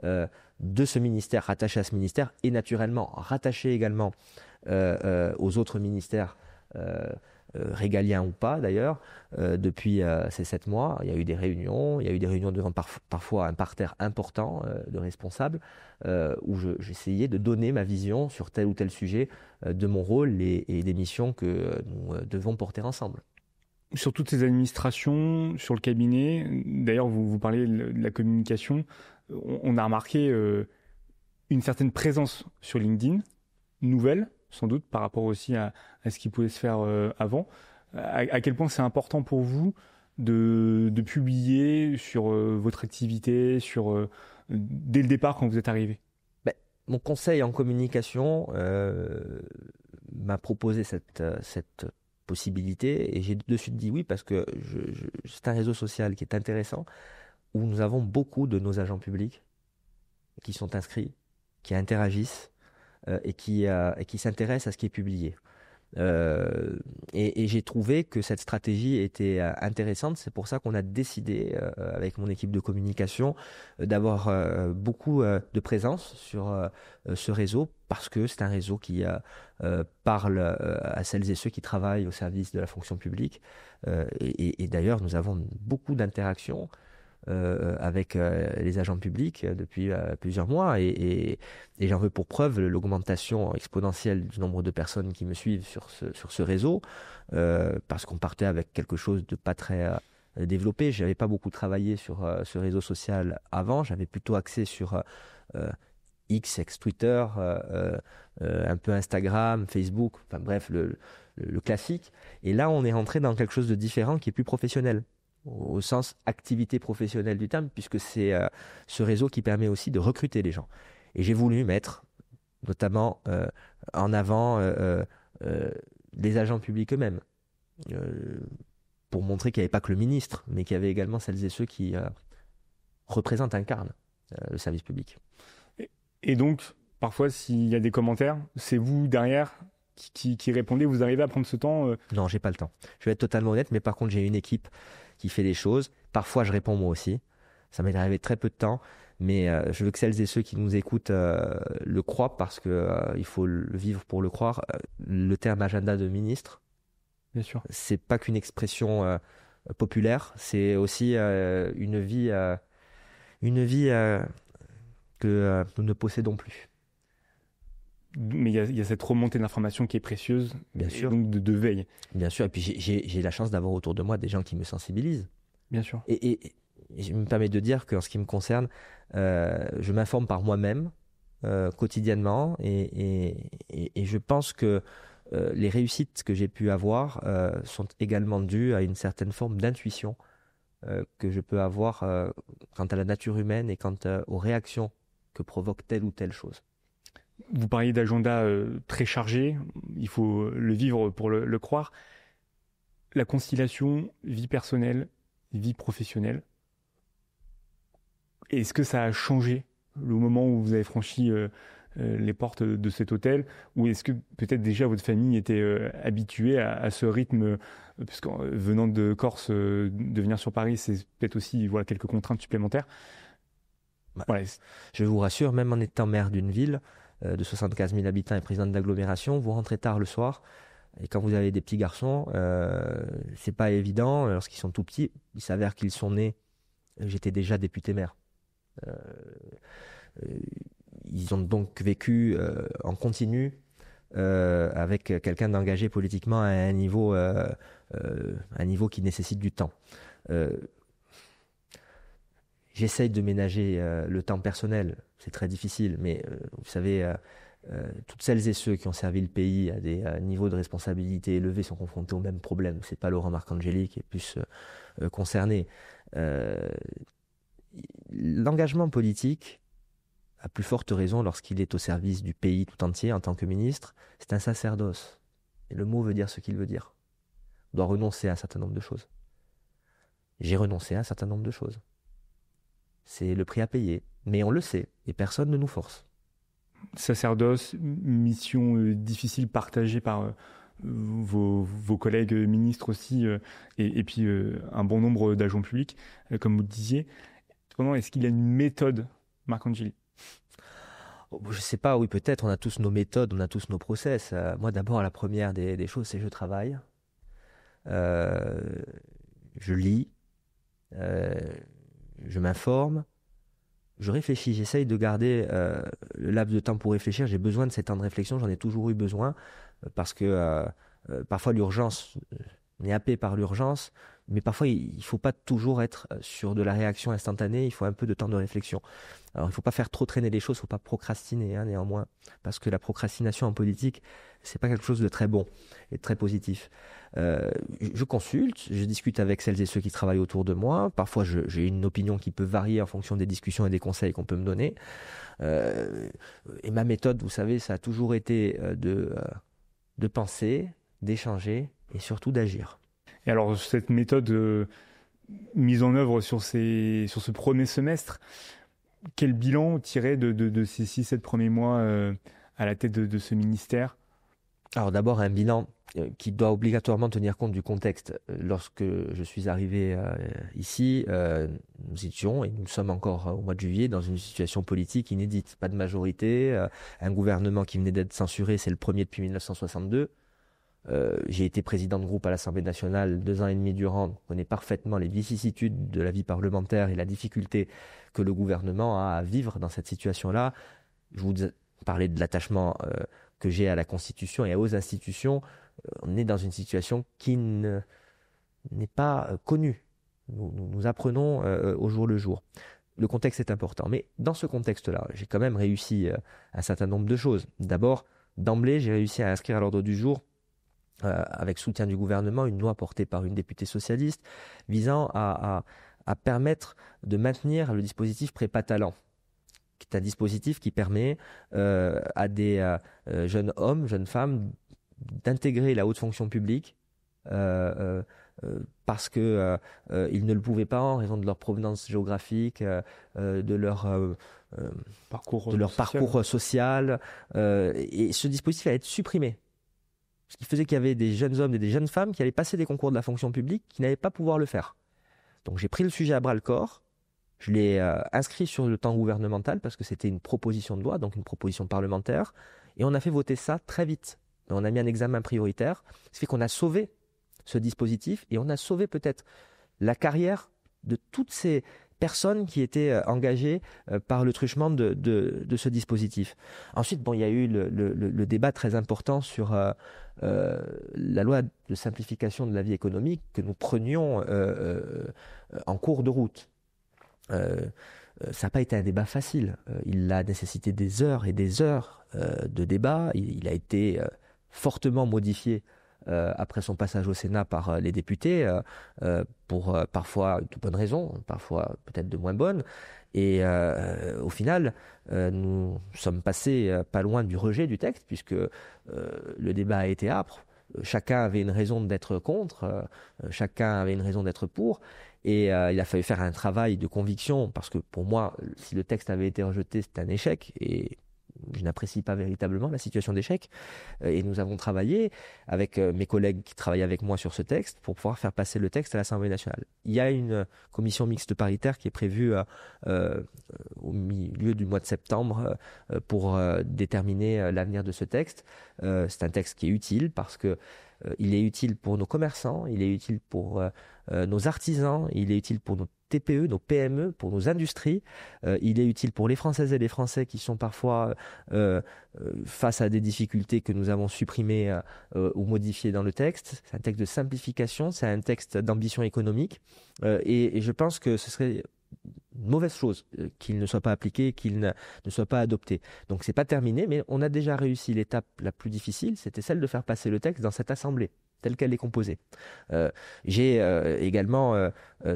de ce ministère, rattachées à ce ministère, et naturellement rattachées également aux autres ministères régaliens ou pas d'ailleurs, depuis ces 7 mois. Il y a eu des réunions, devant parfois un parterre important de responsables, où j'essayais de donner ma vision sur tel ou tel sujet de mon rôle et des missions que nous devons porter ensemble. Sur toutes ces administrations, sur le cabinet, d'ailleurs vous parlez de la communication, on a remarqué une certaine présence sur LinkedIn, nouvelle sans doute par rapport aussi à ce qui pouvait se faire avant. À quel point c'est important pour vous de publier sur votre activité, dès le départ quand vous êtes arrivé ? Mon conseil en communication m'a proposé cette possibilité et j'ai de suite dit oui parce que c'est un réseau social qui est intéressant où nous avons beaucoup de nos agents publics qui sont inscrits, qui interagissent et qui s'intéressent à ce qui est publié. Et j'ai trouvé que cette stratégie était intéressante. C'est pour ça qu'on a décidé, avec mon équipe de communication, d'avoir beaucoup de présence sur ce réseau, parce que c'est un réseau qui parle à celles et ceux qui travaillent au service de la fonction publique. Et d'ailleurs, nous avons beaucoup d'interactions avec les agents publics depuis plusieurs mois, et j'en veux pour preuve l'augmentation exponentielle du nombre de personnes qui me suivent sur ce réseau, parce qu'on partait avec quelque chose de pas très développé. J'avais pas beaucoup travaillé sur ce réseau social avant, j'avais plutôt axé sur X, ex-Twitter, un peu Instagram, Facebook, enfin bref, le classique. Et là, on est rentré dans quelque chose de différent qui est plus professionnel, au sens activité professionnelle du terme, puisque c'est ce réseau qui permet aussi de recruter les gens. Et j'ai voulu mettre notamment en avant les agents publics eux-mêmes, pour montrer qu'il n'y avait pas que le ministre, mais qu'il y avait également celles et ceux qui représentent, incarnent le service public. Et donc, parfois, s'il y a des commentaires, c'est vous derrière qui répondez, vous arrivez à prendre ce temps Non, j'ai pas le temps. Je vais être totalement honnête, mais par contre, j'ai une équipe qui fait les choses. Parfois, je réponds moi aussi. Ça m'est arrivé très peu de temps, mais je veux que celles et ceux qui nous écoutent le croient, parce que il faut le vivre pour le croire. Le terme agenda de ministre, bien sûr, c'est pas qu'une expression populaire, c'est aussi une vie que nous ne possédons plus. Mais il y a cette remontée d'informations qui est précieuse, bien sûr, donc de veille. Bien sûr, et puis j'ai la chance d'avoir autour de moi des gens qui me sensibilisent. Bien sûr. Et je me permets de dire qu'en ce qui me concerne, je m'informe par moi-même quotidiennement, et je pense que les réussites que j'ai pu avoir sont également dues à une certaine forme d'intuition que je peux avoir quant à la nature humaine et quant aux réactions que provoque telle ou telle chose. Vous parliez d'agenda très chargé, il faut le vivre pour le croire. La conciliation vie personnelle, vie professionnelle, est-ce que ça a changé le moment où vous avez franchi les portes de cet hôtel, ou est-ce que peut-être déjà votre famille était habituée à ce rythme, puisque venant de Corse, de venir sur Paris, c'est peut-être aussi quelques contraintes supplémentaires. Je vous rassure, même en étant maire d'une ville de 75 000 habitants et président de l'agglomération, vous rentrez tard le soir, et quand vous avez des petits garçons, c'est pas évident. Lorsqu'ils sont tout petits, il s'avère qu'ils sont nés, j'étais déjà député maire. Ils ont donc vécu en continu avec quelqu'un d'engagé politiquement à un niveau qui nécessite du temps. J'essaye de ménager le temps personnel, c'est très difficile, mais vous savez, toutes celles et ceux qui ont servi le pays à des niveaux de responsabilité élevés sont confrontés au même problème. C'est pas Laurent Marcangeli qui est plus concerné. L'engagement politique, à plus forte raison lorsqu'il est au service du pays tout entier en tant que ministre, c'est un sacerdoce. Et le mot veut dire ce qu'il veut dire. On doit renoncer à un certain nombre de choses. J'ai renoncé à un certain nombre de choses. C'est le prix à payer, mais on le sait, et personne ne nous force. Sacerdoce, mission difficile partagée par vos collègues ministres aussi, et puis un bon nombre d'agents publics, comme vous le disiez. Comment est-ce qu'il y a une méthode, Marcangeli ? Je ne sais pas, oui, peut-être, on a tous nos méthodes, on a tous nos process. Moi, d'abord, la première des choses, c'est que je travaille. Je lis. Je m'informe. Je réfléchis. J'essaye de garder le laps de temps pour réfléchir. J'ai besoin de ces temps de réflexion. J'en ai toujours eu besoin parce que parfois, l'urgence, on est happé par l'urgence. Mais parfois, il ne faut pas toujours être sur de la réaction instantanée. Il faut un peu de temps de réflexion. Alors, il ne faut pas faire trop traîner les choses. Il ne faut pas procrastiner, néanmoins. Parce que la procrastination en politique, ce n'est pas quelque chose de très bon et de très positif. Je consulte, je discute avec celles et ceux qui travaillent autour de moi. Parfois, j'ai une opinion qui peut varier en fonction des discussions et des conseils qu'on peut me donner. Et ma méthode, vous savez, ça a toujours été de penser, d'échanger et surtout d'agir. Et alors, cette méthode mise en œuvre sur ce premier semestre, quel bilan tirer de ces 6-7 premiers mois à la tête de ce ministère ? Alors d'abord, un bilan qui doit obligatoirement tenir compte du contexte. Lorsque je suis arrivé ici, nous étions, et nous sommes encore au mois de juillet, dans une situation politique inédite. Pas de majorité, un gouvernement qui venait d'être censuré, c'est le premier depuis 1962. J'ai été président de groupe à l'Assemblée nationale 2 ans et demi durant. Je connais parfaitement les vicissitudes de la vie parlementaire et la difficulté que le gouvernement a à vivre dans cette situation-là. Je vous parlais de l'attachement que j'ai à la Constitution et aux institutions. On est dans une situation qui n'est pas connue. Nous apprenons au jour le jour. Le contexte est important. Mais dans ce contexte-là, j'ai quand même réussi un certain nombre de choses. D'abord, d'emblée, j'ai réussi à inscrire à l'ordre du jour, avec soutien du gouvernement, une loi portée par une députée socialiste visant à permettre de maintenir le dispositif prépa talent, qui est un dispositif qui permet à des jeunes hommes, jeunes femmes d'intégrer la haute fonction publique parce que ils ne le pouvaient pas en raison de leur provenance géographique, de leur parcours social. Et ce dispositif allait être supprimé. Ce qui faisait qu'il y avait des jeunes hommes et des jeunes femmes qui allaient passer des concours de la fonction publique qui n'allaient pas pouvoir le faire. Donc j'ai pris le sujet à bras-le-corps. Je l'ai inscrit sur le temps gouvernemental parce que c'était une proposition de loi, donc une proposition parlementaire. Et on a fait voter ça très vite. On a mis un examen prioritaire. Ce qui fait qu'on a sauvé ce dispositif et on a sauvé peut-être la carrière de toutes ces personnes qui étaient engagées par le truchement de ce dispositif. Ensuite, il y a eu le débat très important sur la loi de simplification de la vie économique que nous prenions en cours de route. Ça n'a pas été un débat facile. Il a nécessité des heures et des heures de débat. Il a été fortement modifié après son passage au Sénat par les députés, pour parfois de bonnes raisons, parfois peut-être de moins bonnes. Et au final, nous sommes passés pas loin du rejet du texte, puisque le débat a été âpre. Chacun avait une raison d'être contre, chacun avait une raison d'être pour. Et il a fallu faire un travail de conviction, parce que pour moi, si le texte avait été rejeté, c'est un échec. Et je n'apprécie pas véritablement la situation d'échec. Et nous avons travaillé avec mes collègues qui travaillent avec moi sur ce texte pour pouvoir faire passer le texte à l'Assemblée nationale. Il y a une commission mixte paritaire qui est prévue au milieu du mois de septembre pour déterminer l'avenir de ce texte. C'est un texte qui est utile parce que il est utile pour nos commerçants, il est utile pour nos artisans, il est utile pour nos TPE, nos PME, pour nos industries. Il est utile pour les Françaises et les Français qui sont parfois face à des difficultés que nous avons supprimées ou modifiées dans le texte. C'est un texte de simplification, c'est un texte d'ambition économique. Et je pense que ce serait une mauvaise chose qu'il ne soit pas appliqué, qu'il ne soit pas adopté. Donc c'est pas terminé, mais on a déjà réussi l'étape la plus difficile, c'était celle de faire passer le texte dans cette assemblée telle qu'elle est composée. J'ai également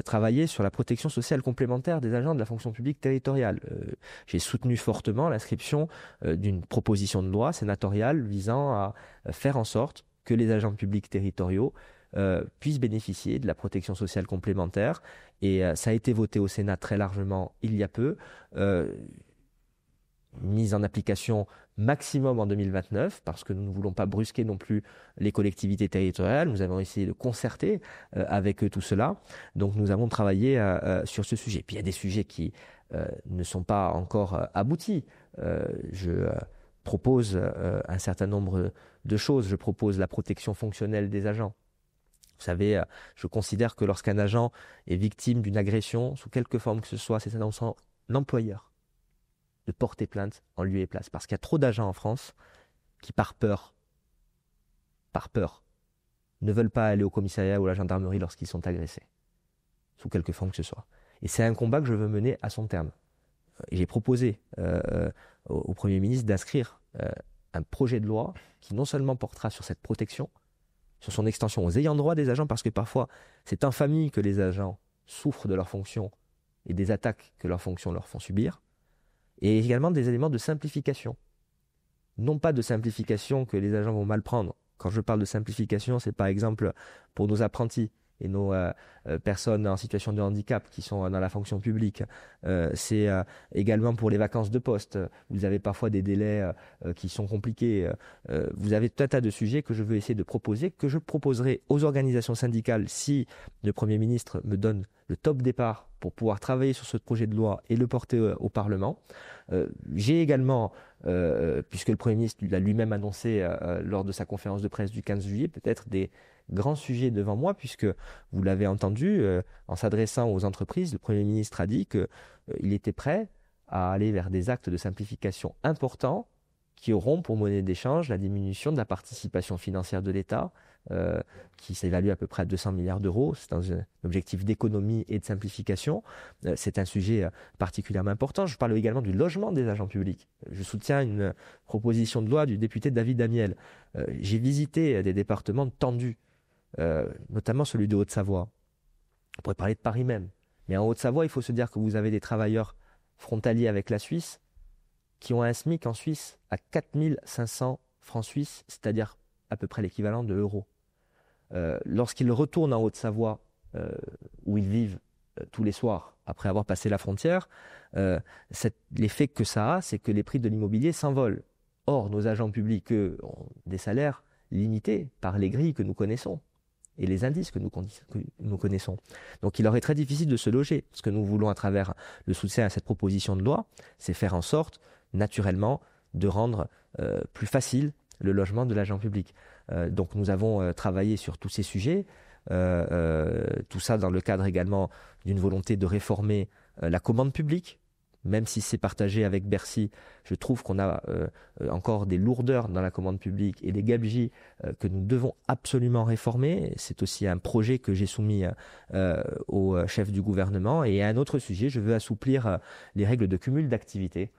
travaillé sur la protection sociale complémentaire des agents de la fonction publique territoriale. J'ai soutenu fortement l'inscription d'une proposition de loi sénatoriale visant à faire en sorte que les agents publics territoriaux puissent bénéficier de la protection sociale complémentaire. Et ça a été voté au Sénat très largement il y a peu. Mise en application maximum en 2029, parce que nous ne voulons pas brusquer non plus les collectivités territoriales. Nous avons essayé de concerter avec eux tout cela. Donc nous avons travaillé sur ce sujet. Puis il y a des sujets qui ne sont pas encore aboutis. Je propose un certain nombre de choses. Je propose la protection fonctionnelle des agents. Vous savez, je considère que lorsqu'un agent est victime d'une agression, sous quelque forme que ce soit, c'est à son employeur de porter plainte en lieu et place. Parce qu'il y a trop d'agents en France qui, par peur, ne veulent pas aller au commissariat ou à la gendarmerie lorsqu'ils sont agressés, sous quelque forme que ce soit. Et c'est un combat que je veux mener à son terme. Et j'ai proposé au Premier ministre d'inscrire un projet de loi qui non seulement portera sur cette protection, sur son extension aux ayants droit des agents, parce que parfois, c'est en famille que les agents souffrent de leurs fonctions et des attaques que leurs fonctions leur font subir, et également des éléments de simplification. Non pas de simplification que les agents vont mal prendre. Quand je parle de simplification, c'est par exemple pour nos apprentis et nos personnes en situation de handicap qui sont dans la fonction publique. C'est également pour les vacances de poste. Vous avez parfois des délais qui sont compliqués. Vous avez tout un tas de sujets que je veux essayer de proposer, que je proposerai aux organisations syndicales si le Premier ministre me donne le top départ pour pouvoir travailler sur ce projet de loi et le porter au Parlement. J'ai également, puisque le Premier ministre l'a lui-même annoncé lors de sa conférence de presse du 15 juillet, peut-être des grands sujets devant moi, puisque vous l'avez entendu, en s'adressant aux entreprises, le Premier ministre a dit qu'il était prêt à aller vers des actes de simplification importants qui auront pour monnaie d'échange la diminution de la participation financière de l'État, qui s'évalue à peu près à 200 milliards d'euros. C'est un objectif d'économie et de simplification. C'est un sujet particulièrement important. Je parle également du logement des agents publics. Je soutiens une proposition de loi du député David Amiel. J'ai visité des départements tendus, notamment celui de Haute-Savoie. On pourrait parler de Paris même. Mais en Haute-Savoie, il faut se dire que vous avez des travailleurs frontaliers avec la Suisse qui ont un SMIC en Suisse à 4 500 francs suisses, c'est-à-dire à peu près l'équivalent de euros. Lorsqu'ils retournent en Haute-Savoie, où ils vivent tous les soirs après avoir passé la frontière, l'effet que ça a, c'est que les prix de l'immobilier s'envolent. Or, nos agents publics, eux, ont des salaires limités par les grilles que nous connaissons et les indices que nous connaissons. Donc il leur est très difficile de se loger. Ce que nous voulons à travers le soutien à cette proposition de loi, c'est faire en sorte, naturellement, de rendre plus facile le logement de l'agent public. Donc nous avons travaillé sur tous ces sujets, tout ça dans le cadre également d'une volonté de réformer la commande publique. Même si c'est partagé avec Bercy, je trouve qu'on a encore des lourdeurs dans la commande publique et des gabegies que nous devons absolument réformer. C'est aussi un projet que j'ai soumis au chef du gouvernement. Et à un autre sujet, je veux assouplir les règles de cumul d'activités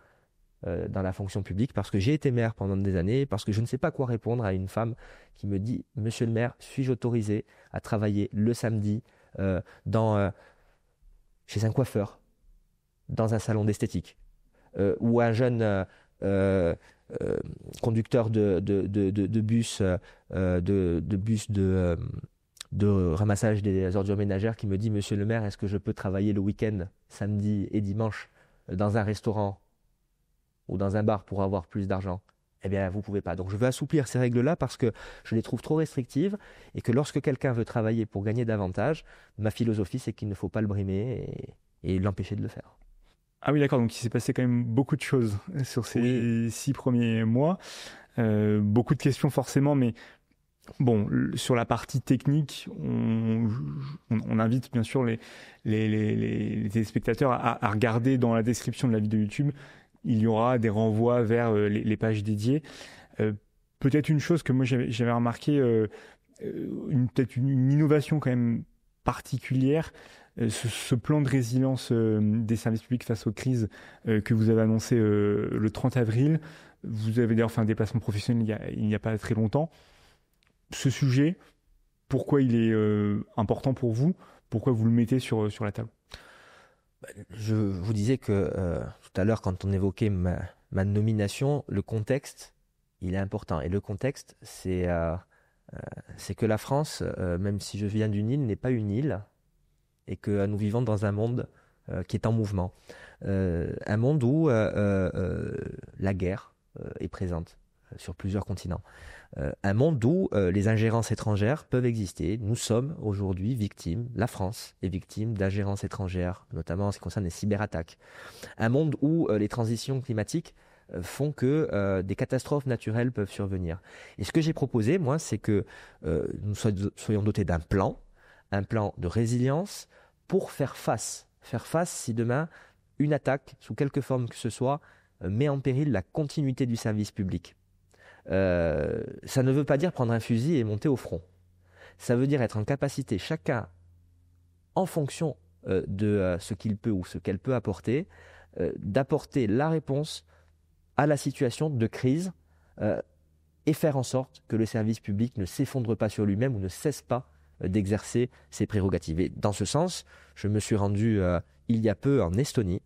dans la fonction publique, parce que j'ai été maire pendant des années, parce que je ne sais pas quoi répondre à une femme qui me dit « Monsieur le maire, suis-je autorisé à travailler le samedi chez un coiffeur, dans un salon d'esthétique ou un jeune conducteur de bus de ramassage des ordures ménagères qui me dit « Monsieur le maire, est-ce que je peux travailler le week-end, samedi et dimanche, dans un restaurant ou dans un bar pour avoir plus d'argent ?» Eh bien, vous ne pouvez pas. Donc, je veux assouplir ces règles-là parce que je les trouve trop restrictives et que lorsque quelqu'un veut travailler pour gagner davantage, ma philosophie, c'est qu'il ne faut pas le brimer et l'empêcher de le faire. Ah oui, d'accord. Donc, il s'est passé quand même beaucoup de choses sur ces 6 premiers mois. Beaucoup de questions forcément, mais bon, sur la partie technique, on invite bien sûr les téléspectateurs à regarder dans la description de la vidéo YouTube. Il y aura des renvois vers les pages dédiées. Peut-être une chose que moi j'avais remarqué, peut-être une innovation quand même particulière, ce plan de résilience des services publics face aux crises que vous avez annoncé le 30 avril. Vous avez d'ailleurs fait un déplacement professionnel il n'y a pas très longtemps. Ce sujet, pourquoi il est important pour vous? Pourquoi vous le mettez sur la table? Je vous disais que tout à l'heure, quand on évoquait ma nomination, le contexte, il est important. Et le contexte, c'est que la France, même si je viens d'une île, n'est pas une île, et que nous vivons dans un monde qui est en mouvement. Un monde où la guerre est présente sur plusieurs continents. Un monde où les ingérences étrangères peuvent exister. Nous sommes aujourd'hui victimes, la France est victime d'ingérences étrangères, notamment en ce qui concerne les cyberattaques. Un monde où les transitions climatiques font que des catastrophes naturelles peuvent survenir. Et ce que j'ai proposé, moi, c'est que nous soyons dotés d'un plan de résilience pour faire face si demain une attaque, sous quelque forme que ce soit, met en péril la continuité du service public. Ça ne veut pas dire prendre un fusil et monter au front. Ça veut dire être en capacité, chacun, en fonction de ce qu'il peut ou ce qu'elle peut apporter, d'apporter la réponse à la situation de crise et faire en sorte que le service public ne s'effondre pas sur lui-même ou ne cesse pas d'exercer ses prérogatives. Et dans ce sens, je me suis rendu il y a peu en Estonie,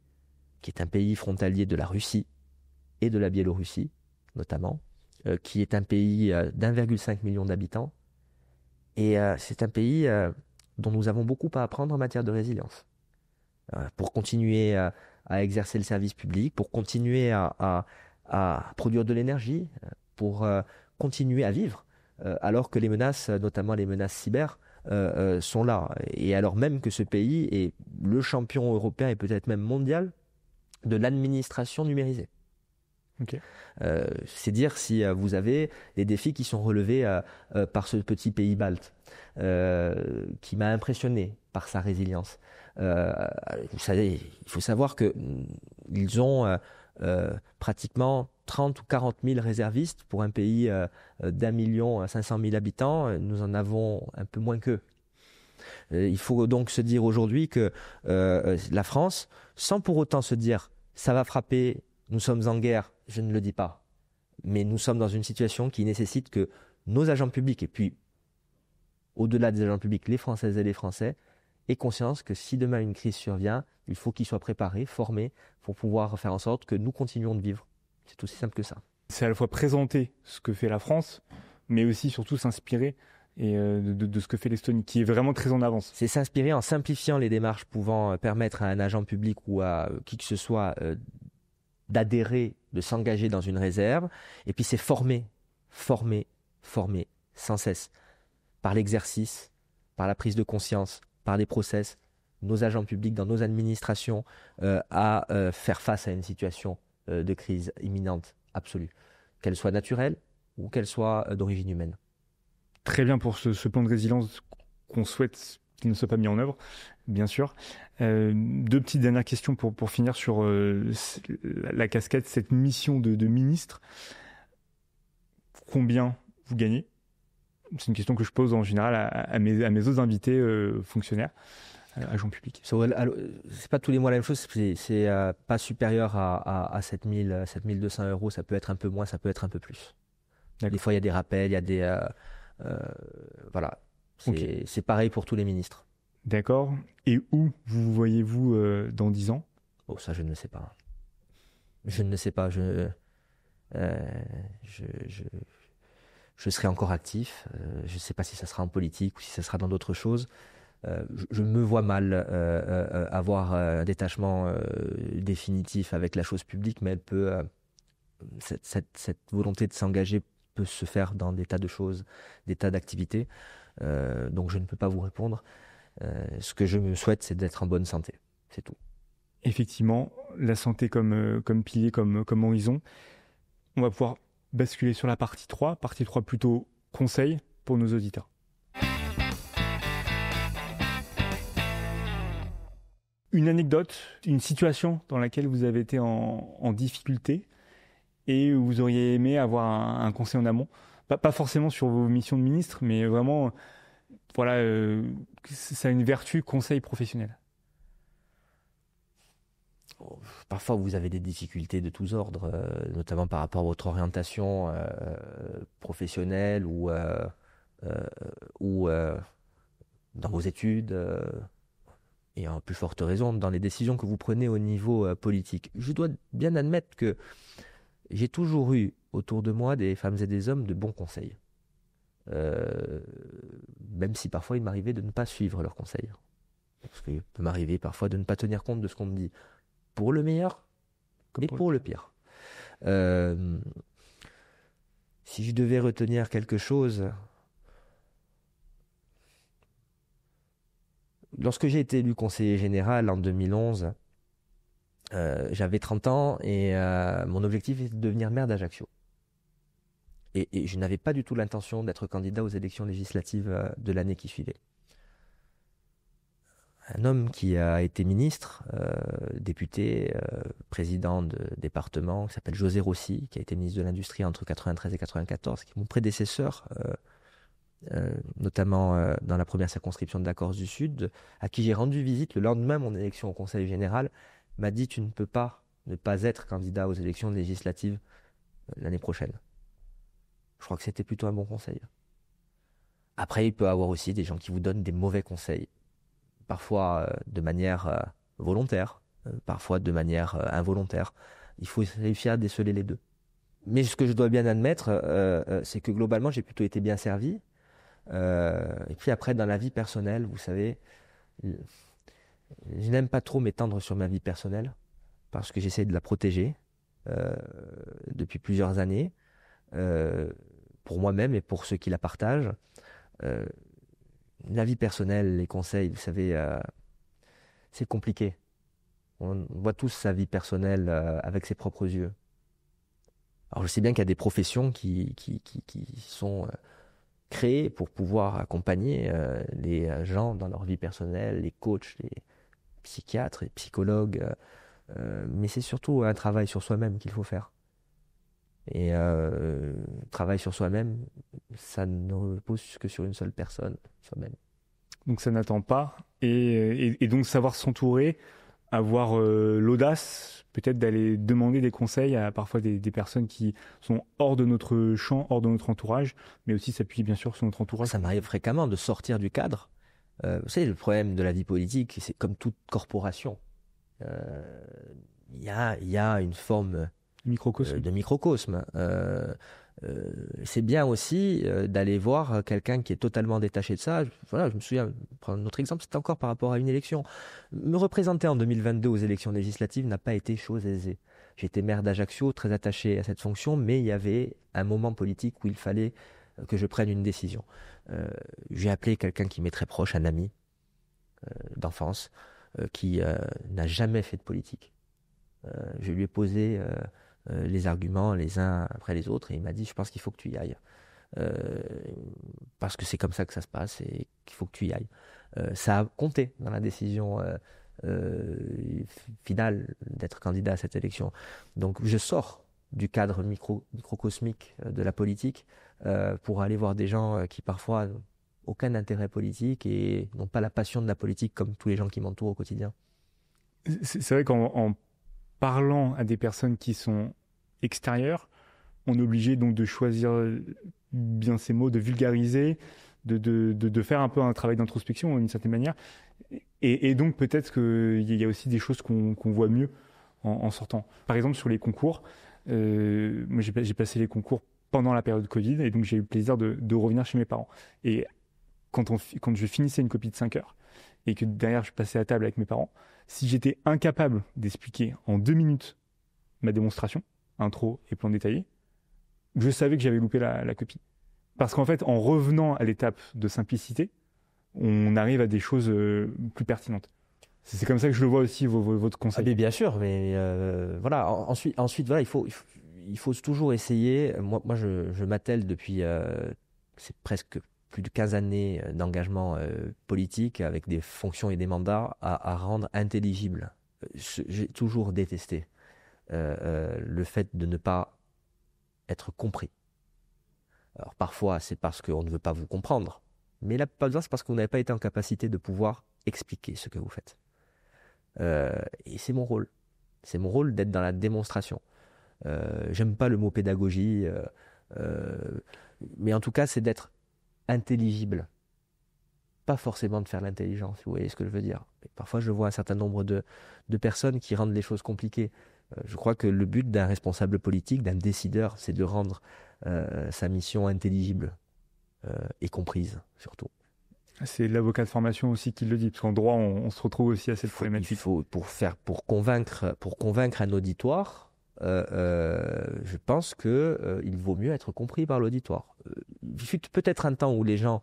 qui est un pays frontalier de la Russie et de la Biélorussie, notamment, qui est un pays d'1,5 million d'habitants. Et c'est un pays dont nous avons beaucoup à apprendre en matière de résilience. Pour continuer à exercer le service public, pour continuer à produire de l'énergie, pour continuer à vivre, alors que les menaces, notamment les menaces cyber, sont là. Et alors même que ce pays est le champion européen et peut-être même mondial de l'administration numérisée. Okay. C'est dire si vous avez les défis qui sont relevés par ce petit pays balte, qui m'a impressionné par sa résilience. Vous savez, il faut savoir qu'ils ont pratiquement 30 ou 40 000 réservistes pour un pays d'1 500 000 habitants. Nous en avons un peu moins qu'eux. Il faut donc se dire aujourd'hui que la France, sans pour autant se dire ça va frapper, nous sommes en guerre, je ne le dis pas, mais nous sommes dans une situation qui nécessite que nos agents publics, et puis au-delà des agents publics, les Françaises et les Français, aient conscience que si demain une crise survient, il faut qu'ils soient préparés, formés, pour pouvoir faire en sorte que nous continuions de vivre. C'est aussi simple que ça. C'est à la fois présenter ce que fait la France, mais aussi surtout s'inspirer de ce que fait l'Estonie, qui est vraiment très en avance. C'est s'inspirer en simplifiant les démarches pouvant permettre à un agent public ou à qui que ce soit d'adhérer, de s'engager dans une réserve. Et puis c'est former sans cesse, par l'exercice, par la prise de conscience, par les process, nos agents publics dans nos administrations à faire face à une situation de crise imminente, absolue, qu'elle soit naturelle ou qu'elle soit d'origine humaine. Très bien pour ce plan de résilience qu'on souhaite qu'il ne soit pas mis en œuvre, bien sûr. Deux petites dernières questions pour finir sur la casquette, cette mission de ministre. Combien vous gagnez ? C'est une question que je pose en général à mes autres invités fonctionnaires, agents publics. C'est pas tous les mois la même chose, c'est pas supérieur à 7 200 euros, ça peut être un peu moins, ça peut être un peu plus. Des fois il y a des rappels, il y a des... voilà, c'est pareil pour tous les ministres. D'accord. Et où vous voyez-vous dans 10 ans ? Oh, ça je ne sais pas. Je ne sais pas, je serai encore actif. Je ne sais pas si ça sera en politique ou si ça sera dans d'autres choses. Je me vois mal avoir un détachement définitif avec la chose publique, mais elle peut, cette volonté de s'engager peut se faire dans des tas de choses, des tas d'activités. Donc je ne peux pas vous répondre. Ce que je me souhaite, c'est d'être en bonne santé. C'est tout. Effectivement, la santé comme pilier, comme horizon. On va pouvoir basculer sur la partie 3 plutôt conseil pour nos auditeurs. Une anecdote, une situation dans laquelle vous avez été en difficulté et où vous auriez aimé avoir un conseil en amont. Pas forcément sur vos missions de ministre, mais vraiment, voilà, ça a une vertu conseil professionnel. Parfois, vous avez des difficultés de tous ordres, notamment par rapport à votre orientation professionnelle ou dans vos études, et en plus forte raison dans les décisions que vous prenez au niveau politique. Je dois bien admettre que j'ai toujours eu autour de moi des femmes et des hommes de bons conseils, même si parfois il m'arrivait de ne pas suivre leurs conseils. Parce qu'il peut m'arriver parfois de ne pas tenir compte de ce qu'on me dit. Pour le meilleur et pour le pire. Si je devais retenir quelque chose, lorsque j'ai été élu conseiller général en 2011, j'avais 30 ans et mon objectif était de devenir maire d'Ajaccio. Et je n'avais pas du tout l'intention d'être candidat aux élections législatives de l'année qui suivait. Un homme qui a été ministre, député, président de département, qui s'appelle José Rossi, qui a été ministre de l'Industrie entre 93 et 94, qui est mon prédécesseur, notamment dans la première circonscription de la Corse du Sud, à qui j'ai rendu visite le lendemain de mon élection au Conseil général, m'a dit « Tu ne peux pas ne pas être candidat aux élections législatives l'année prochaine ». Je crois que c'était plutôt un bon conseil. Après, il peut y avoir aussi des gens qui vous donnent des mauvais conseils. Parfois de manière volontaire, parfois de manière involontaire. Il faut réussir à déceler les deux. Mais ce que je dois bien admettre, c'est que globalement, j'ai plutôt été bien servi. Et puis après, dans la vie personnelle, vous savez, je n'aime pas trop m'étendre sur ma vie personnelle parce que j'essaie de la protéger depuis plusieurs années, pour moi-même et pour ceux qui la partagent. La vie personnelle, les conseils, vous savez, c'est compliqué. On voit tous sa vie personnelle avec ses propres yeux. Alors je sais bien qu'il y a des professions qui sont créées pour pouvoir accompagner les gens dans leur vie personnelle, les coachs, les psychiatres, les psychologues, mais c'est surtout un travail sur soi-même qu'il faut faire. Et travail sur soi-même, ça ne repose que sur une seule personne, soi-même. Donc ça n'attend pas. Et donc savoir s'entourer, avoir l'audace peut-être d'aller demander des conseils à parfois des personnes qui sont hors de notre champ, hors de notre entourage, mais aussi s'appuyer bien sûr sur notre entourage. Ça m'arrive fréquemment de sortir du cadre. Vous savez, le problème de la vie politique, c'est comme toute corporation. Il y a une forme de microcosme. C'est bien aussi d'aller voir quelqu'un qui est totalement détaché de ça. Voilà, je me souviens, prendre un autre exemple, c'était encore par rapport à une élection. Me représenter en 2022 aux élections législatives n'a pas été chose aisée. J'étais maire d'Ajaccio, très attaché à cette fonction, mais il y avait un moment politique où il fallait que je prenne une décision. J'ai appelé quelqu'un qui m'est très proche, un ami d'enfance, qui n'a jamais fait de politique. Je lui ai posé les arguments les uns après les autres et il m'a dit je pense qu'il faut que tu y ailles parce que c'est comme ça que ça se passe et qu'il faut que tu y ailles. Ça a compté dans la décision finale d'être candidat à cette élection. Donc je sors du cadre microcosmique de la politique pour aller voir des gens qui parfois n'ont aucun intérêt politique et n'ont pas la passion de la politique comme tous les gens qui m'entourent au quotidien. C'est vrai qu'en parlant à des personnes qui sont extérieures, on est obligé donc de choisir bien ces mots, de vulgariser, de faire un peu un travail d'introspection d'une certaine manière. Et donc peut-être qu'il y a aussi des choses qu'on voit mieux en sortant. Par exemple sur les concours, moi j'ai passé les concours pendant la période Covid et donc j'ai eu le plaisir de revenir chez mes parents. Et quand je finissais une copie de 5 heures et que derrière je passais à table avec mes parents, si j'étais incapable d'expliquer en 2 minutes ma démonstration, intro et plan détaillé, je savais que j'avais loupé la copie. Parce qu'en fait, en revenant à l'étape de simplicité, on arrive à des choses plus pertinentes. C'est comme ça que je le vois aussi, votre conseil. Ah, mais bien sûr, mais voilà. Ensuite, voilà, il faut toujours essayer. Moi je m'attelle depuis c'est presque plus de 15 années d'engagement politique avec des fonctions et des mandats à rendre intelligible. J'ai toujours détesté le fait de ne pas être compris. Alors parfois, c'est parce qu'on ne veut pas vous comprendre, mais la plupart du temps, c'est parce que vous n'avez pas été en capacité de pouvoir expliquer ce que vous faites. Et c'est mon rôle. C'est mon rôle d'être dans la démonstration. J'aime pas le mot pédagogie, mais en tout cas, c'est d'être intelligible. Pas forcément de faire l'intelligence, vous voyez ce que je veux dire. Et parfois, je vois un certain nombre de personnes qui rendent les choses compliquées. Je crois que le but d'un responsable politique, d'un décideur, c'est de rendre sa mission intelligible et comprise, surtout. C'est l'avocat de formation aussi qui le dit, parce qu'en droit, on se retrouve aussi à cette problématique. Il faut, pour convaincre un auditoire, je pense qu'il vaut mieux être compris par l'auditoire. Il fut peut-être un temps où les gens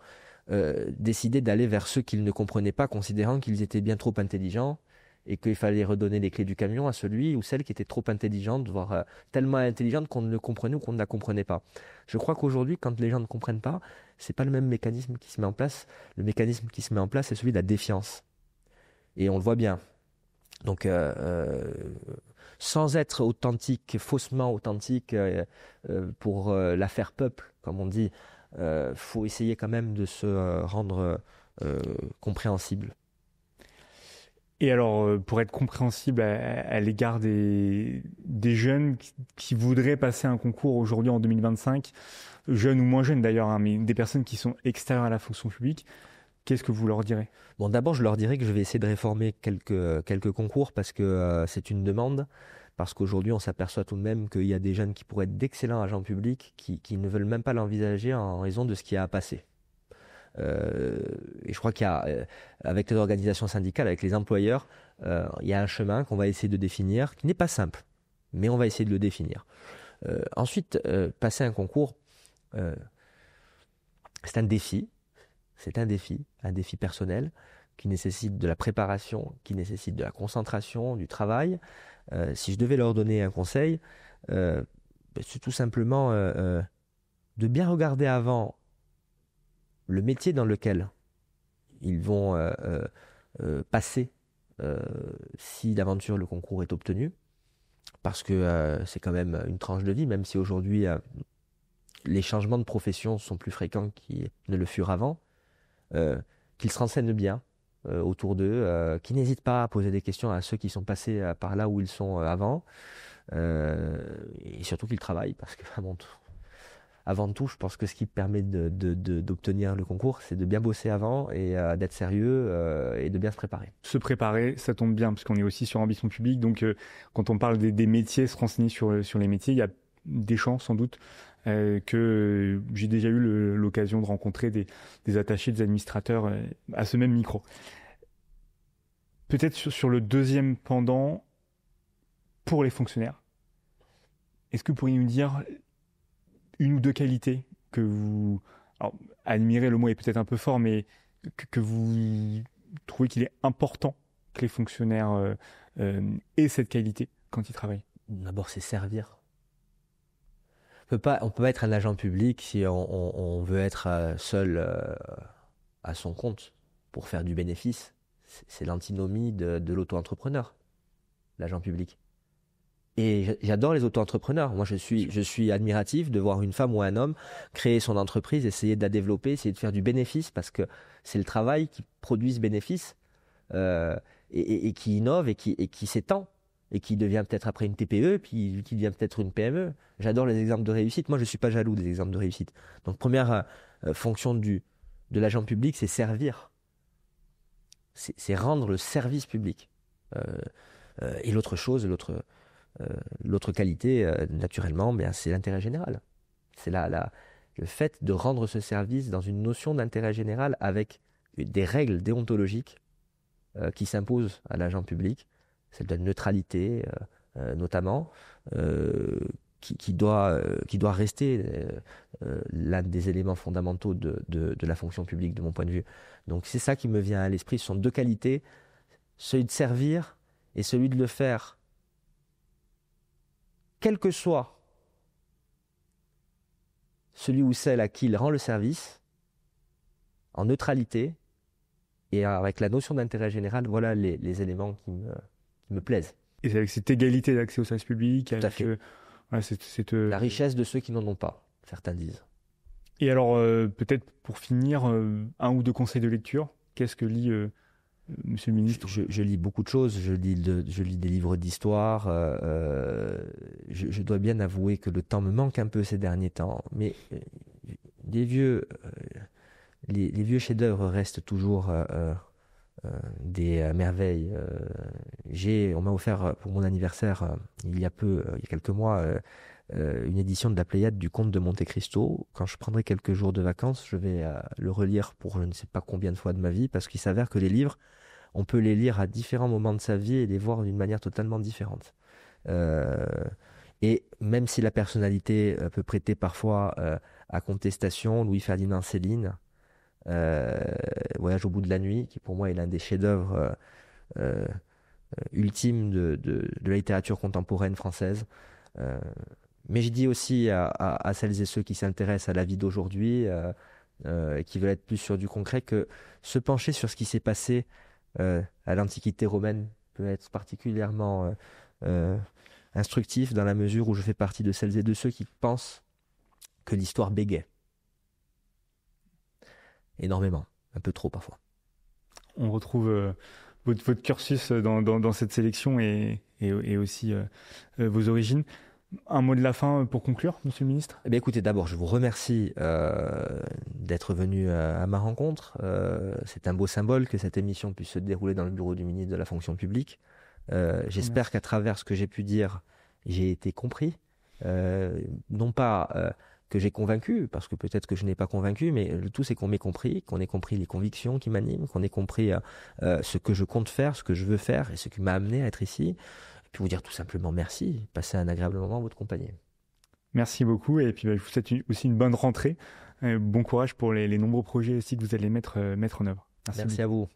décidaient d'aller vers ceux qu'ils ne comprenaient pas, considérant qu'ils étaient bien trop intelligents et qu'il fallait redonner les clés du camion à celui ou celle qui était trop intelligente, voire tellement intelligente qu'on ne le comprenait ou qu'on ne la comprenait pas. Je crois qu'aujourd'hui, quand les gens ne comprennent pas, c'est pas le même mécanisme qui se met en place. Le mécanisme qui se met en place, c'est celui de la défiance. Et on le voit bien. Donc, sans être authentique, faussement authentique pour la faire peuple, comme on dit, faut essayer quand même de se rendre compréhensible. Et alors, pour être compréhensible à l'égard des jeunes qui voudraient passer un concours aujourd'hui en 2025, jeunes ou moins jeunes d'ailleurs, hein, mais des personnes qui sont extérieures à la fonction publique, qu'est-ce que vous leur direz ? Bon, d'abord, je leur dirais que je vais essayer de réformer quelques concours parce que c'est une demande. Parce qu'aujourd'hui, on s'aperçoit tout de même qu'il y a des jeunes qui pourraient être d'excellents agents publics qui ne veulent même pas l'envisager en raison de ce qui a à passer. Et je crois qu'il y a, avec les organisations syndicales, avec les employeurs, il y a un chemin qu'on va essayer de définir, qui n'est pas simple, mais on va essayer de le définir. Ensuite, passer un concours, c'est un défi. C'est un défi personnel qui nécessite de la préparation, qui nécessite de la concentration, du travail. Si je devais leur donner un conseil, c'est tout simplement de bien regarder avant le métier dans lequel ils vont passer si d'aventure le concours est obtenu, parce que c'est quand même une tranche de vie, même si aujourd'hui les changements de profession sont plus fréquents qu'ils ne le furent avant, qu'ils se renseignent bien autour d'eux, qu'ils n'hésitent pas à poser des questions à ceux qui sont passés par là où ils sont avant, et surtout qu'ils travaillent, parce que avant tout, je pense que ce qui permet d'obtenir le concours, c'est de bien bosser avant et d'être sérieux et de bien se préparer. Se préparer, ça tombe bien, parce qu'on est aussi sur Ambition Publique, donc quand on parle des métiers, se renseigner sur les métiers, il y a des chances sans doute que j'ai déjà eu l'occasion de rencontrer des attachés, des administrateurs à ce même micro. Peut-être sur le deuxième pendant, pour les fonctionnaires, est-ce que vous pourriez nous dire une ou deux qualités que vous... Alors, admirer, le mot est peut-être un peu fort, mais que vous trouvez qu'il est important que les fonctionnaires aient cette qualité quand ils travaillent? D'abord, c'est servir. On peut pas être un agent public si on veut être seul à son compte pour faire du bénéfice. C'est l'antinomie de l'auto-entrepreneur, l'agent public. Et j'adore les auto-entrepreneurs. Moi, je suis admiratif de voir une femme ou un homme créer son entreprise, essayer de la développer, essayer de faire du bénéfice, parce que c'est le travail qui produit ce bénéfice et qui innove et qui s'étend et qui devient peut-être après une TPE, puis qui devient peut-être une PME. J'adore les exemples de réussite. Moi, je ne suis pas jaloux des exemples de réussite. Donc, première fonction de l'agent public, c'est servir. C'est rendre le service public. Et l'autre qualité, naturellement, c'est l'intérêt général. C'est le fait de rendre ce service dans une notion d'intérêt général avec des règles déontologiques qui s'imposent à l'agent public, celle de la neutralité notamment, qui doit rester l'un des éléments fondamentaux de la fonction publique de mon point de vue. Donc c'est ça qui me vient à l'esprit. Ce sont deux qualités, celui de servir et celui de le faire quel que soit celui ou celle à qui il rend le service, en neutralité et avec la notion d'intérêt général, voilà les éléments qui me plaisent. Et c'est avec cette égalité d'accès au service public, tout à fait. La richesse de ceux qui n'en ont pas, certains disent. Et alors, peut-être pour finir, un ou deux conseils de lecture. Qu'est-ce que lit Monsieur le ministre? Je lis beaucoup de choses. Je lis des livres d'histoire. Je dois bien avouer que le temps me manque un peu ces derniers temps. Mais les vieux chefs-d'œuvre restent toujours des merveilles. On m'a offert pour mon anniversaire, il y a quelques mois, une édition de la Pléiade du Comte de Monte Cristo. Quand je prendrai quelques jours de vacances, je vais le relire pour je ne sais pas combien de fois de ma vie, parce qu'il s'avère que les livres, on peut les lire à différents moments de sa vie et les voir d'une manière totalement différente. Et même si la personnalité peut prêter parfois à contestation, Louis-Ferdinand Céline, Voyage au bout de la nuit, qui pour moi est l'un des chefs-d'œuvre ultimes de la littérature contemporaine française. Mais je dis aussi à celles et ceux qui s'intéressent à la vie d'aujourd'hui et qui veulent être plus sur du concret que se pencher sur ce qui s'est passé à l'Antiquité romaine peut être particulièrement instructif dans la mesure où je fais partie de celles et de ceux qui pensent que l'histoire bégait. Énormément, un peu trop parfois. On retrouve votre cursus dans cette sélection et aussi vos origines. Un mot de la fin pour conclure, Monsieur le Ministre? Eh bien, écoutez, d'abord, je vous remercie d'être venu à ma rencontre. C'est un beau symbole que cette émission puisse se dérouler dans le bureau du ministre de la fonction publique. J'espère qu'à travers ce que j'ai pu dire, j'ai été compris. Non pas que j'ai convaincu, parce que peut-être que je n'ai pas convaincu, mais le tout c'est qu'on m'ait compris, qu'on ait compris les convictions qui m'animent, qu'on ait compris ce que je compte faire, ce que je veux faire et ce qui m'a amené à être ici. Et puis vous dire tout simplement merci, passez un agréable moment en votre compagnie. Merci beaucoup et puis je vous souhaite aussi une bonne rentrée. Bon courage pour les nombreux projets aussi que vous allez mettre en œuvre. Merci à vous.